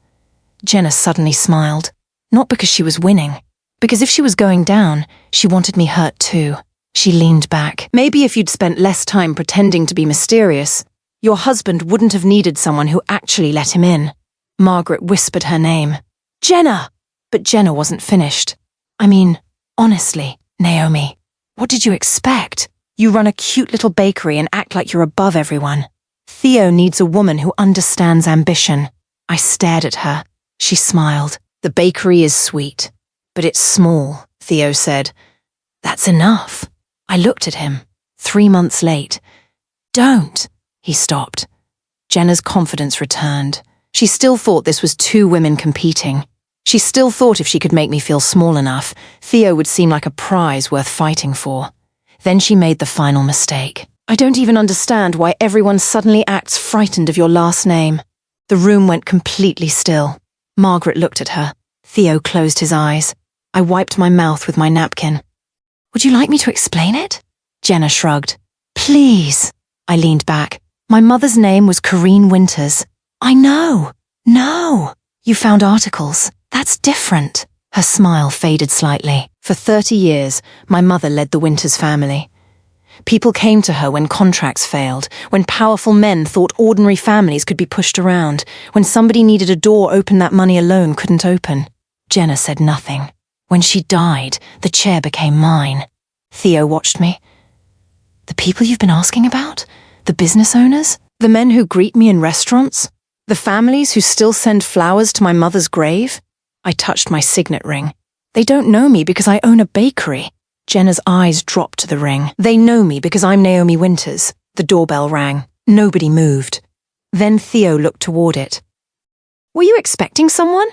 Jenna suddenly smiled. Not because she was winning. Because if she was going down, she wanted me hurt too. She leaned back. Maybe if you'd spent less time pretending to be mysterious, your husband wouldn't have needed someone who actually let him in. Margaret whispered her name. Jenna! But Jenna wasn't finished. I mean, honestly, Naomi, what did you expect? You run a cute little bakery and act like you're above everyone. Theo needs a woman who understands ambition. I stared at her. She smiled. The bakery is sweet, but it's small, Theo said. That's enough. I looked at him. 3 months late. Don't. He stopped. Jenna's confidence returned. She still thought this was 2 women competing. She still thought if she could make me feel small enough, Theo would seem like a prize worth fighting for. Then she made the final mistake. I don't even understand why everyone suddenly acts frightened of your last name. The room went completely still. Margaret looked at her. Theo closed his eyes. I wiped my mouth with my napkin. Would you like me to explain it? Jenna shrugged. Please. I leaned back. My mother's name was Corinne Winters. I know. No. You found articles. That's different. Her smile faded slightly. For 30 years, my mother led the Winters family. People came to her when contracts failed, when powerful men thought ordinary families could be pushed around, when somebody needed a door open that money alone couldn't open. Jenna said nothing. When she died, the chair became mine. Theo watched me. The people you've been asking about? The business owners? The men who greet me in restaurants? The families who still send flowers to my mother's grave? I touched my signet ring. They don't know me because I own a bakery. Jenna's eyes dropped to the ring. They know me because I'm Naomi Winters. The doorbell rang. Nobody moved. Then Theo looked toward it. Were you expecting someone?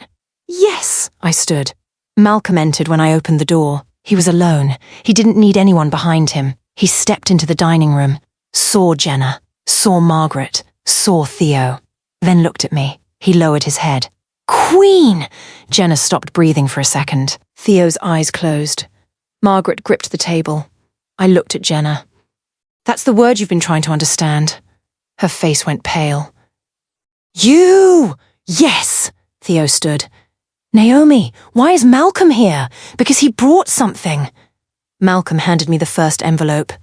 Yes, I stood. Malcolm entered when I opened the door. He was alone. He didn't need anyone behind him. He stepped into the dining room, saw Jenna, saw Margaret, saw Theo, then looked at me. He lowered his head. Queen! Jenna stopped breathing for a second. Theo's eyes closed. Margaret gripped the table. I looked at Jenna. That's the word you've been trying to understand. Her face went pale. You! Yes! Theo stood. Naomi, why is Malcolm here? Because he brought something. Malcolm handed me the first envelope.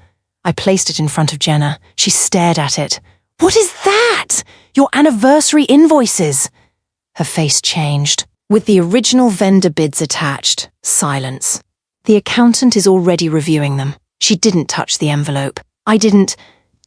I placed it in front of Jenna. She stared at it. What is that? Your anniversary invoices. Her face changed. With the original vendor bids attached. Silence. The accountant is already reviewing them. She didn't touch the envelope. I didn't.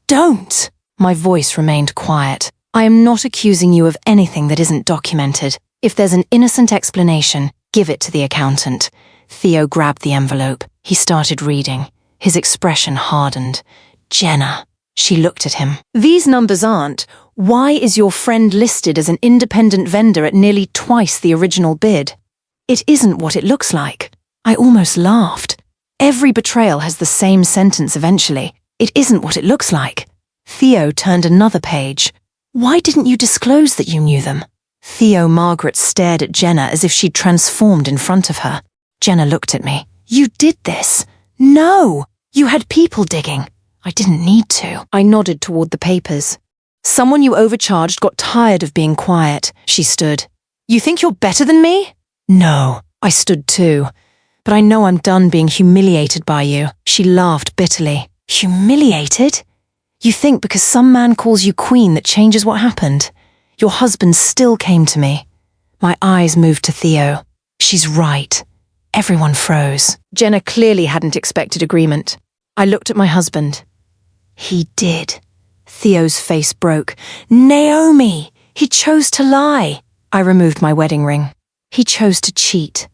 Don't! My voice remained quiet. I am not accusing you of anything that isn't documented. If there's an innocent explanation, give it to the accountant. Theo grabbed the envelope. He started reading. His expression hardened. Jenna. She looked at him. These numbers aren't. Why is your friend listed as an independent vendor at nearly twice the original bid? It isn't what it looks like. I almost laughed. Every betrayal has the same sentence eventually. It isn't what it looks like. Theo turned another page. Why didn't you disclose that you knew them? Margaret stared at Jenna as if she'd transformed in front of her. Jenna looked at me. You did this. No! You had people digging. I didn't need to. I nodded toward the papers. Someone you overcharged got tired of being quiet. She stood. You think you're better than me? No. I stood too. But I know I'm done being humiliated by you. She laughed bitterly. Humiliated? You think because some man calls you queen that changes what happened? Your husband still came to me. My eyes moved to Theo. She's right. Everyone froze. Jenna clearly hadn't expected agreement. I looked at my husband. He did. Theo's face broke. Naomi! He chose to lie. I removed my wedding ring. He chose to cheat.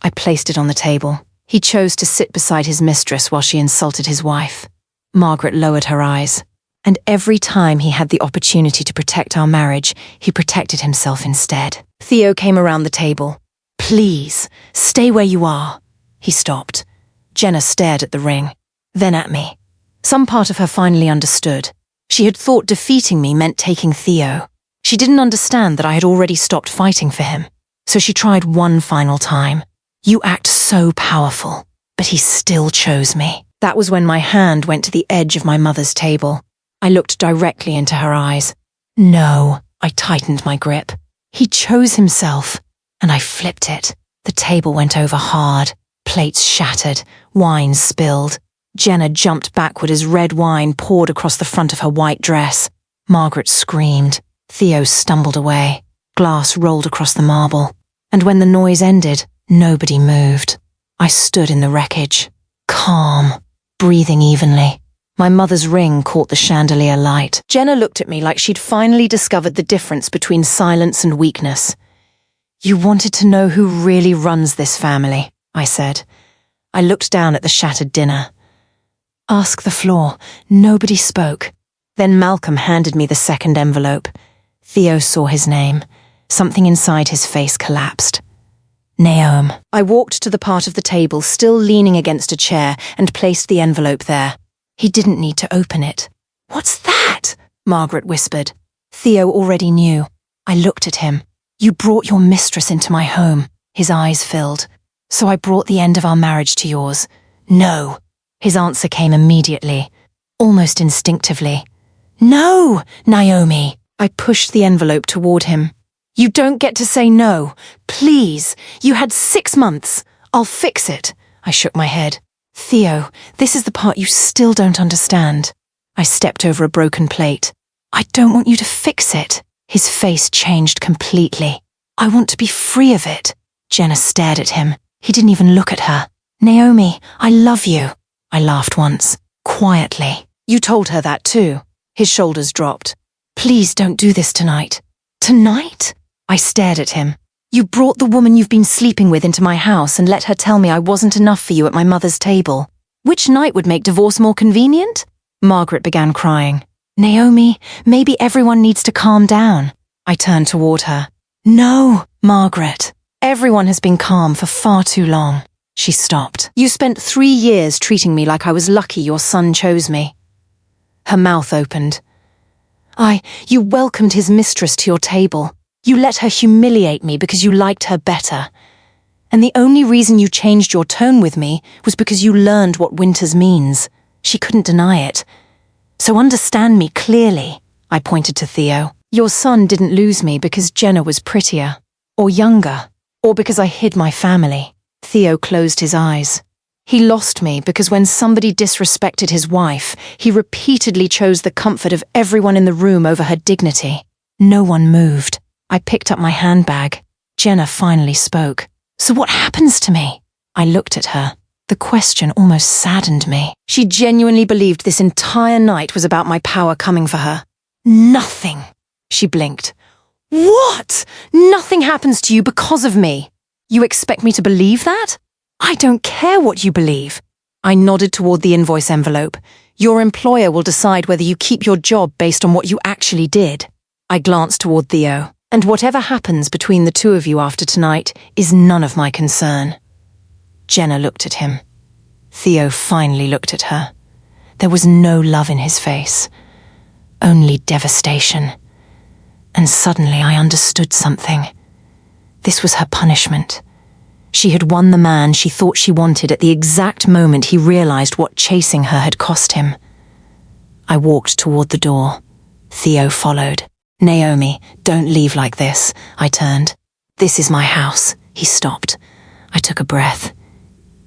I placed it on the table. He chose to sit beside his mistress while she insulted his wife. Margaret lowered her eyes. And every time he had the opportunity to protect our marriage, he protected himself instead. Theo came around the table. Please, stay where you are. He stopped. Jenna stared at the ring, then at me. Some part of her finally understood. She had thought defeating me meant taking Theo. She didn't understand that I had already stopped fighting for him. So she tried one final time. You act so powerful, but he still chose me. That was when my hand went to the edge of my mother's table. I looked directly into her eyes. No, I tightened my grip. He chose himself, and I flipped it. The table went over hard. Plates shattered, wine spilled. Jenna jumped backward as red wine poured across the front of her white dress. Margaret screamed. Theo stumbled away. Glass rolled across the marble. And when the noise ended, nobody moved. I stood in the wreckage, calm, breathing evenly. My mother's ring caught the chandelier light. Jenna looked at me like she'd finally discovered the difference between silence and weakness. You wanted to know who really runs this family, I said. I looked down at the shattered dinner. Ask the floor. Nobody spoke. Then Malcolm handed me the second envelope. Theo saw his name. Something inside his face collapsed. Naomi. I walked to the part of the table still leaning against a chair and placed the envelope there. He didn't need to open it. What's that? Margaret whispered. Theo already knew. I looked at him. You brought your mistress into my home. His eyes filled. So I brought the end of our marriage to yours. No. His answer came immediately, almost instinctively. No, Naomi. I pushed the envelope toward him. You don't get to say no. Please. You had 6 months. I'll fix it. I shook my head. Theo, this is the part you still don't understand. I stepped over a broken plate. I don't want you to fix it. His face changed completely. I want to be free of it. Jenna stared at him. He didn't even look at her. Naomi, I love you. I laughed once, quietly. You told her that too. His shoulders dropped. Please don't do this tonight. Tonight? I stared at him. You brought the woman you've been sleeping with into my house and let her tell me I wasn't enough for you at my mother's table. Which night would make divorce more convenient? Margaret began crying. Naomi, maybe everyone needs to calm down. I turned toward her. No, Margaret. Everyone has been calm for far too long. She stopped. You spent 3 years treating me like I was lucky your son chose me. Her mouth opened. You welcomed his mistress to your table. You let her humiliate me because you liked her better. And the only reason you changed your tone with me was because you learned what Winters means. She couldn't deny it. So understand me clearly, I pointed to Theo. Your son didn't lose me because Jenna was prettier, or younger, or because I hid my family. Theo closed his eyes. He lost me because when somebody disrespected his wife, he repeatedly chose the comfort of everyone in the room over her dignity. No one moved. I picked up my handbag. Jenna finally spoke. So what happens to me? I looked at her. The question almost saddened me. She genuinely believed this entire night was about my power coming for her. Nothing. She blinked. What? Nothing happens to you because of me. You expect me to believe that? I don't care what you believe. I nodded toward the invoice envelope. Your employer will decide whether you keep your job based on what you actually did. I glanced toward Theo. And whatever happens between the two of you after tonight is none of my concern. Jenna looked at him. Theo finally looked at her. There was no love in his face, only devastation. And suddenly I understood something. This was her punishment. She had won the man she thought she wanted at the exact moment he realized what chasing her had cost him. I walked toward the door. Theo followed. Naomi, don't leave like this, I turned. This is my house. He stopped. I took a breath.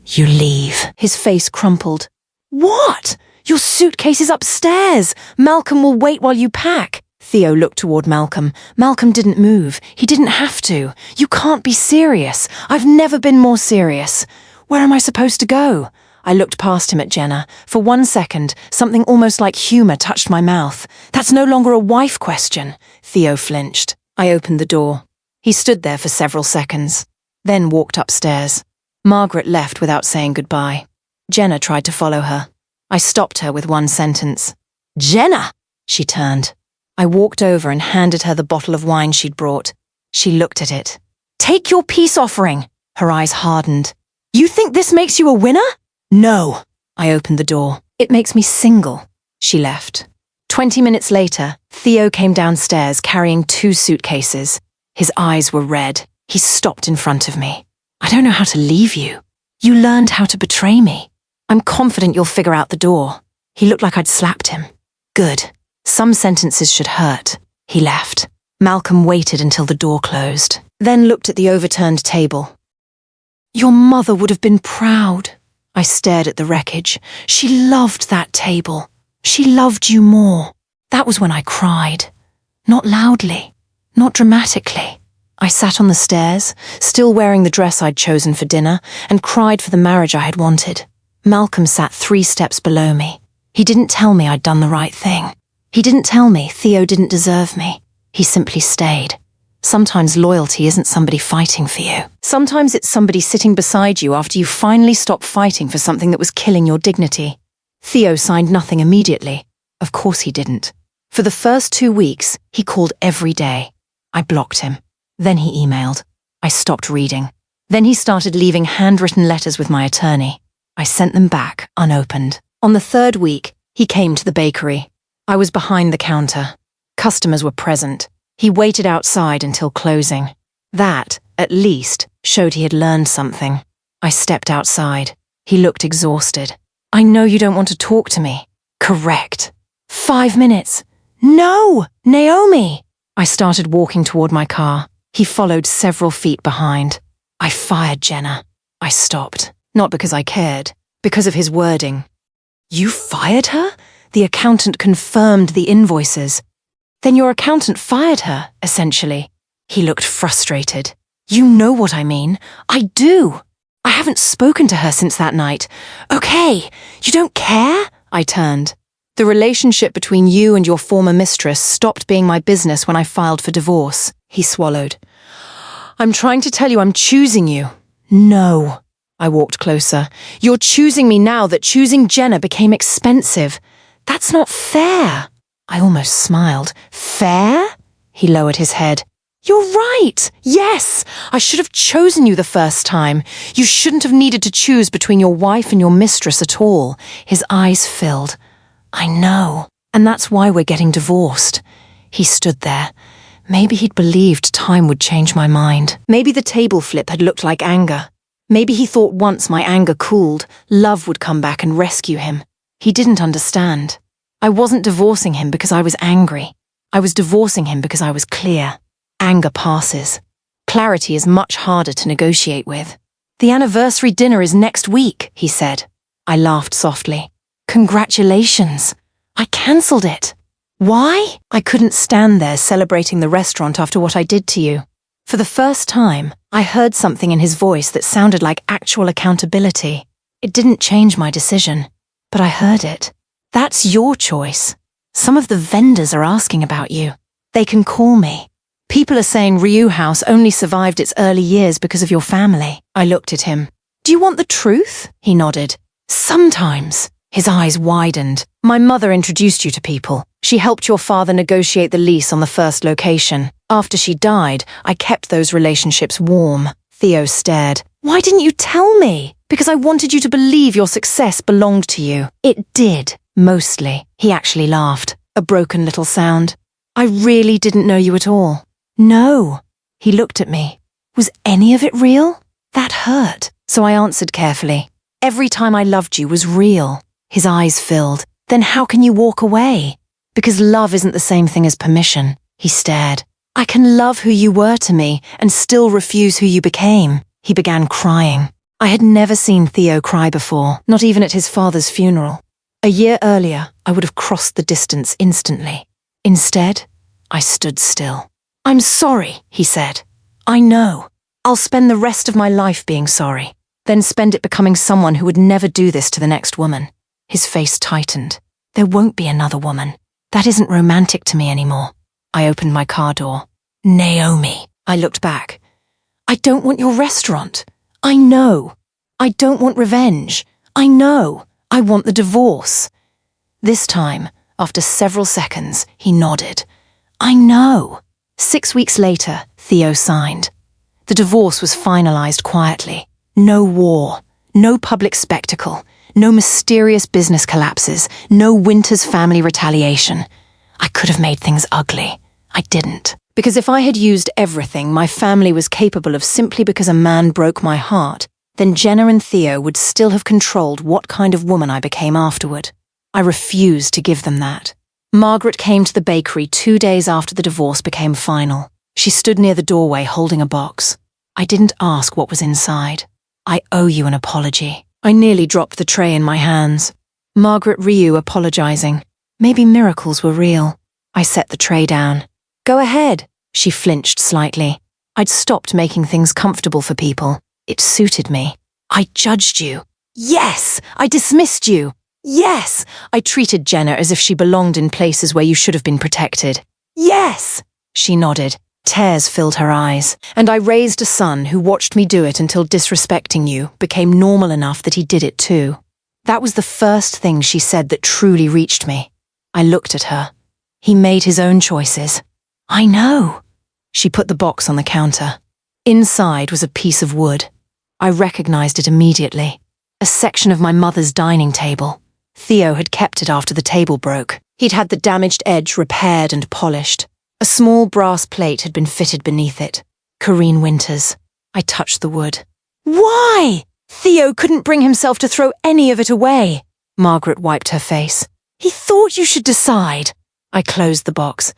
You leave. His face crumpled. What? Your suitcase is upstairs. Malcolm will wait while you pack. Theo looked toward Malcolm. Malcolm didn't move. He didn't have to. You can't be serious. I've never been more serious. Where am I supposed to go? I looked past him at Jenna. For 1 second, something almost like humor touched my mouth. That's no longer a wife question. Theo flinched. I opened the door. He stood there for several seconds, then walked upstairs. Margaret left without saying goodbye. Jenna tried to follow her. I stopped her with one sentence. Jenna! She turned. I walked over and handed her the bottle of wine she'd brought. She looked at it. Take your peace offering! Her eyes hardened. You think this makes you a winner? No. I opened the door. It makes me single. She left. 20 minutes later, Theo came downstairs carrying 2 suitcases. His eyes were red. He stopped in front of me. I don't know how to leave you. You learned how to betray me. I'm confident you'll figure out the door. He looked like I'd slapped him. Good. Some sentences should hurt. He left. Malcolm waited until the door closed, then looked at the overturned table. Your mother would have been proud. I stared at the wreckage. She loved that table. She loved you more. That was when I cried. Not loudly, not dramatically. I sat on the stairs, still wearing the dress I'd chosen for dinner, and cried for the marriage I had wanted. Malcolm sat 3 steps below me. He didn't tell me I'd done the right thing. He didn't tell me Theo didn't deserve me. He simply stayed. Sometimes loyalty isn't somebody fighting for you. Sometimes it's somebody sitting beside you after you finally stopped fighting for something that was killing your dignity. Theo signed nothing immediately. Of course he didn't. For the first 2 weeks, he called every day. I blocked him. Then he emailed. I stopped reading. Then he started leaving handwritten letters with my attorney. I sent them back, unopened. On the 3rd week, he came to the bakery. I was behind the counter. Customers were present. He waited outside until closing. That, at least, showed he had learned something. I stepped outside. He looked exhausted. I know you don't want to talk to me. Correct. 5 minutes. No! Naomi! I started walking toward my car. He followed several feet behind. I fired Jenna. I stopped. Not because I cared. Because of his wording. You fired her? The accountant confirmed the invoices. Then your accountant fired her, essentially. He looked frustrated. You know what I mean. I do. I haven't spoken to her since that night. Okay, you don't care? I turned. The relationship between you and your former mistress stopped being my business when I filed for divorce. He swallowed. I'm trying to tell you I'm choosing you. No. I walked closer. You're choosing me now that choosing Jenna became expensive. That's not fair. I almost smiled. Fair? He lowered his head. You're right. Yes. I should have chosen you the first time. You shouldn't have needed to choose between your wife and your mistress at all. His eyes filled. I know. And that's why we're getting divorced. He stood there. Maybe he'd believed time would change my mind. Maybe the table flip had looked like anger. Maybe he thought once my anger cooled, love would come back and rescue him. He didn't understand. I wasn't divorcing him because I was angry. I was divorcing him because I was clear. Anger passes. Clarity is much harder to negotiate with. The anniversary dinner is next week, he said. I laughed softly. Congratulations. I cancelled it. Why? I couldn't stand there celebrating the restaurant after what I did to you. For the first time, I heard something in his voice that sounded like actual accountability. It didn't change my decision, but I heard it. That's your choice. Some of the vendors are asking about you. They can call me. People are saying Ryu House only survived its early years because of your family. I looked at him. Do you want the truth? He nodded. Sometimes. His eyes widened. My mother introduced you to people. She helped your father negotiate the lease on the first location. After she died, I kept those relationships warm. Theo stared. Why didn't you tell me? Because I wanted you to believe your success belonged to you. It did. Mostly. He actually laughed. A broken little sound. I really didn't know you at all. No. He looked at me. Was any of it real? That hurt. So I answered carefully. Every time I loved you was real. His eyes filled. Then how can you walk away? Because love isn't the same thing as permission. He stared. I can love who you were to me and still refuse who you became. He began crying. I had never seen Theo cry before, not even at his father's funeral. A year earlier, I would have crossed the distance instantly. Instead, I stood still. I'm sorry, he said. I know. I'll spend the rest of my life being sorry, then spend it becoming someone who would never do this to the next woman. His face tightened. There won't be another woman. That isn't romantic to me anymore. I opened my car door. Naomi. I looked back. I don't want your restaurant. I know. I don't want revenge. I know. I want the divorce. This time, after several seconds, he nodded. I know. 6 weeks later, Theo signed. The divorce was finalized quietly. No war. No public spectacle. No mysterious business collapses. No Winters family retaliation. I could have made things ugly. I didn't. Because if I had used everything my family was capable of simply because a man broke my heart, then Jenna and Theo would still have controlled what kind of woman I became afterward. I refused to give them that. Margaret came to the bakery 2 days after the divorce became final. She stood near the doorway holding a box. I didn't ask what was inside. I owe you an apology. I nearly dropped the tray in my hands. Margaret Ryu apologizing. Maybe miracles were real. I set the tray down. Go ahead. She flinched slightly. I'd stopped making things comfortable for people. It suited me. I judged you. Yes! I dismissed you. Yes! I treated Jenna as if she belonged in places where you should have been protected. Yes! She nodded. Tears filled her eyes, and I raised a son who watched me do it until disrespecting you became normal enough that he did it too. That was the first thing she said that truly reached me. I looked at her. He made his own choices. I know. She put the box on the counter. Inside was a piece of wood. I recognized it immediately. A section of my mother's dining table. Theo had kept it after the table broke. He'd had the damaged edge repaired and polished. A small brass plate had been fitted beneath it. Corinne Winters. I touched the wood. Why? Theo couldn't bring himself to throw any of it away. Margaret wiped her face. He thought you should decide. I closed the box.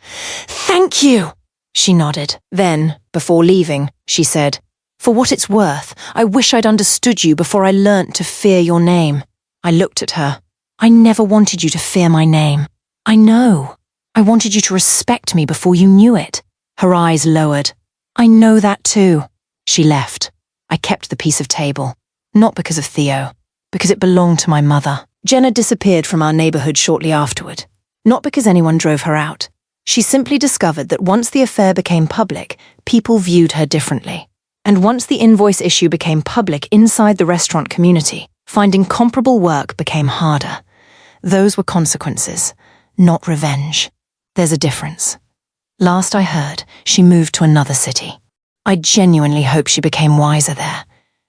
Thank you. She nodded. Then, before leaving, she said, for what it's worth, I wish I'd understood you before I learnt to fear your name. I looked at her. I never wanted you to fear my name. I know. I wanted you to respect me before you knew it. Her eyes lowered. I know that too. She left. I kept the piece of table. Not because of Theo, because it belonged to my mother. Jenna disappeared from our neighborhood shortly afterward. Not because anyone drove her out. She simply discovered that once the affair became public, people viewed her differently. And once the invoice issue became public inside the restaurant community, finding comparable work became harder. Those were consequences, not revenge. There's a difference. Last I heard, she moved to another city. I genuinely hope she became wiser there.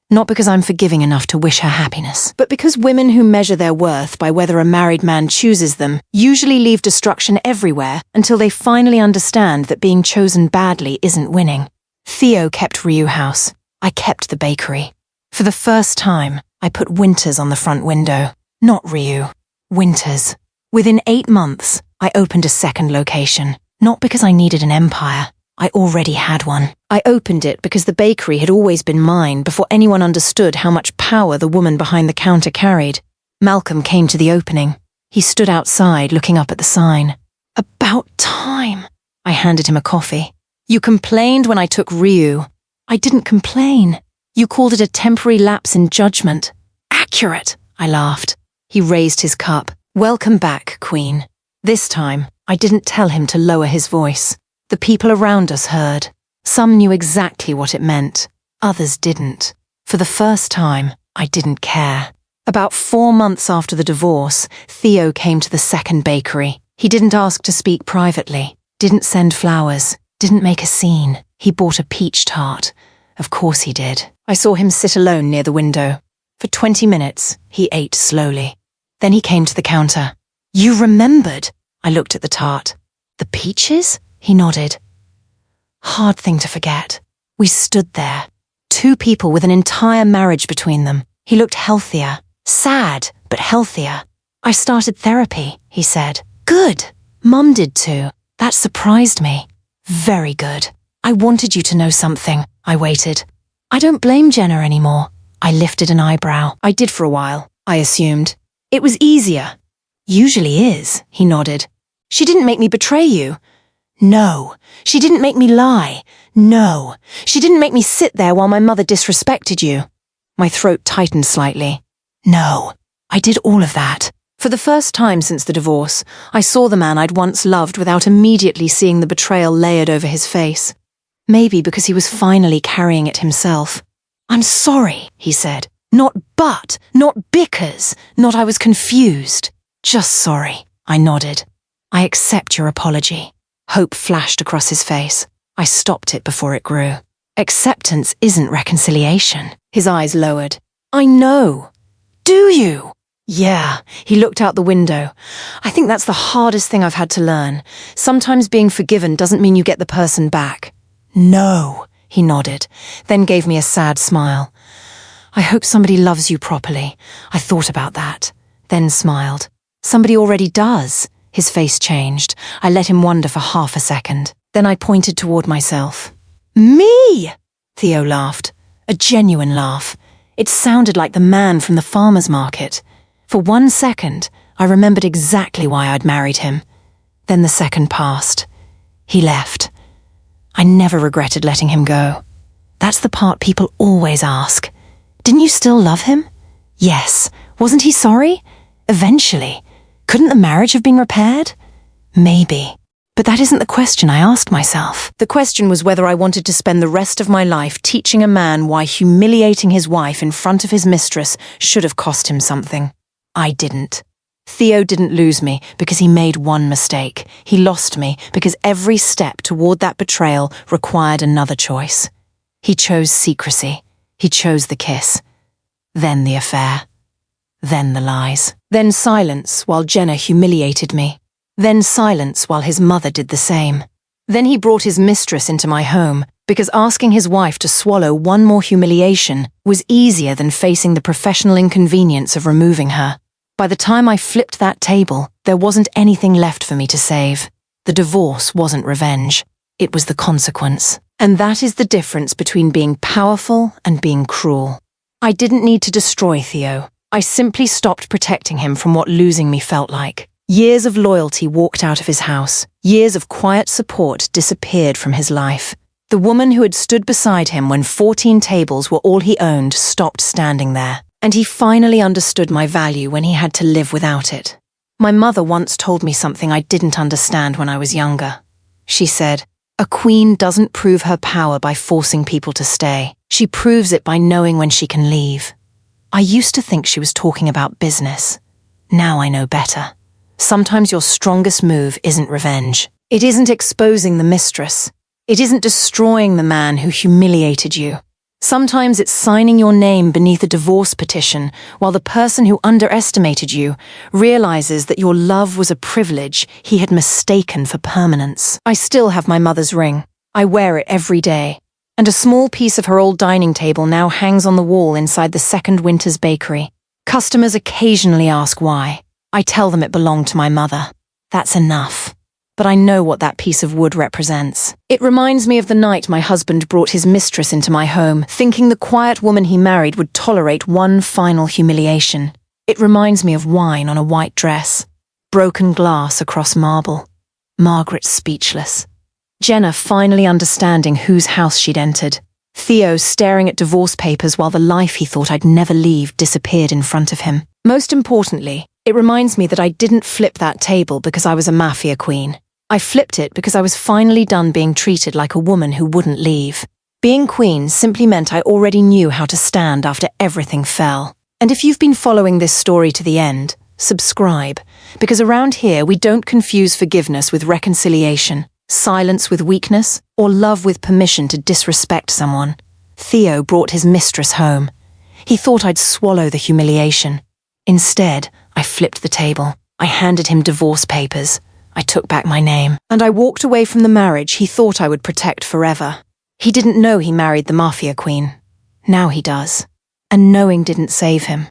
Not because I'm forgiving enough to wish her happiness, but because women who measure their worth by whether a married man chooses them usually leave destruction everywhere until they finally understand that being chosen badly isn't winning. Theo kept Ryu House. I kept the bakery. For the first time, I put Winters on the front window. Not Ryu. Winters. Within 8 months, I opened a second location. Not because I needed an empire. I already had one. I opened it because the bakery had always been mine before anyone understood how much power the woman behind the counter carried. Malcolm came to the opening. He stood outside looking up at the sign. About time. I handed him a coffee. You complained when I took Ryu. I didn't complain. You called it a temporary lapse in judgment. Accurate, I laughed. He raised his cup. Welcome back, Queen. This time, I didn't tell him to lower his voice. The people around us heard. Some knew exactly what it meant. Others didn't. For the first time, I didn't care. About 4 months after the divorce, Theo came to the second bakery. He didn't ask to speak privately, didn't send flowers, didn't make a scene. He bought a peach tart. Of course he did. I saw him sit alone near the window. For 20 minutes, he ate slowly. Then he came to the counter. You remembered? I looked at the tart. The peaches? He nodded. Hard thing to forget. We stood there. 2 people with an entire marriage between them. He looked healthier. Sad, but healthier. I started therapy, he said. Good. Mum did too. That surprised me. Very good. I wanted you to know something. I waited. I don't blame Jenna anymore. I lifted an eyebrow. I did for a while, I assumed. It was easier. Usually is, he nodded. She didn't make me betray you. No. She didn't make me lie. No. She didn't make me sit there while my mother disrespected you. My throat tightened slightly. No. I did all of that. For the first time since the divorce, I saw the man I'd once loved without immediately seeing the betrayal layered over his face. Maybe because he was finally carrying it himself. I'm sorry, he said. Not but, not because, not I was confused. Just sorry, I nodded. I accept your apology. Hope flashed across his face. I stopped it before it grew. Acceptance isn't reconciliation. His eyes lowered. I know. Do you? Yeah, he looked out the window. I think that's the hardest thing I've had to learn. Sometimes being forgiven doesn't mean you get the person back. No, he nodded, then gave me a sad smile. I hope somebody loves you properly. I thought about that, then smiled. Somebody already does. His face changed. I let him wonder for half a second. Then I pointed toward myself. Me! Theo laughed. A genuine laugh. It sounded like the man from the farmer's market. For 1 second, I remembered exactly why I'd married him. Then the second passed. He left. I never regretted letting him go. That's the part people always ask. Didn't you still love him? Yes. Wasn't he sorry? Eventually. Couldn't the marriage have been repaired? Maybe. But that isn't the question I asked myself. The question was whether I wanted to spend the rest of my life teaching a man why humiliating his wife in front of his mistress should have cost him something. I didn't. Theo didn't lose me because he made one mistake. He lost me because every step toward that betrayal required another choice. He chose secrecy. He chose the kiss. Then the affair. Then the lies. Then silence while Jenna humiliated me. Then silence while his mother did the same. Then he brought his mistress into my home because asking his wife to swallow one more humiliation was easier than facing the professional inconvenience of removing her. By the time I flipped that table, there wasn't anything left for me to save. The divorce wasn't revenge. It was the consequence. And that is the difference between being powerful and being cruel. I didn't need to destroy Theo. I simply stopped protecting him from what losing me felt like. Years of loyalty walked out of his house. Years of quiet support disappeared from his life. The woman who had stood beside him when 14 tables were all he owned stopped standing there. And he finally understood my value when he had to live without it. My mother once told me something I didn't understand when I was younger. She said, "A queen doesn't prove her power by forcing people to stay. She proves it by knowing when she can leave." I used to think she was talking about business. Now I know better. Sometimes your strongest move isn't revenge. It isn't exposing the mistress. It isn't destroying the man who humiliated you. Sometimes it's signing your name beneath a divorce petition while the person who underestimated you realizes that your love was a privilege he had mistaken for permanence. I still have my mother's ring. I wear it every day. And a small piece of her old dining table now hangs on the wall inside the second Winters bakery. Customers occasionally ask why. I tell them it belonged to my mother. That's enough. But I know what that piece of wood represents. It reminds me of the night my husband brought his mistress into my home, thinking the quiet woman he married would tolerate one final humiliation. It reminds me of wine on a white dress, broken glass across marble, Margaret speechless, Jenna finally understanding whose house she'd entered, Theo staring at divorce papers while the life he thought I'd never leave disappeared in front of him. Most importantly, it reminds me that I didn't flip that table because I was a mafia queen. I flipped it because I was finally done being treated like a woman who wouldn't leave. Being queen simply meant I already knew how to stand after everything fell. And if you've been following this story to the end, subscribe, because around here we don't confuse forgiveness with reconciliation, silence with weakness, or love with permission to disrespect someone. Theo brought his mistress home. He thought I'd swallow the humiliation. Instead, I flipped the table. I handed him divorce papers. I took back my name. And I walked away from the marriage he thought I would protect forever. He didn't know he married the Mafia queen. Now he does. And knowing didn't save him.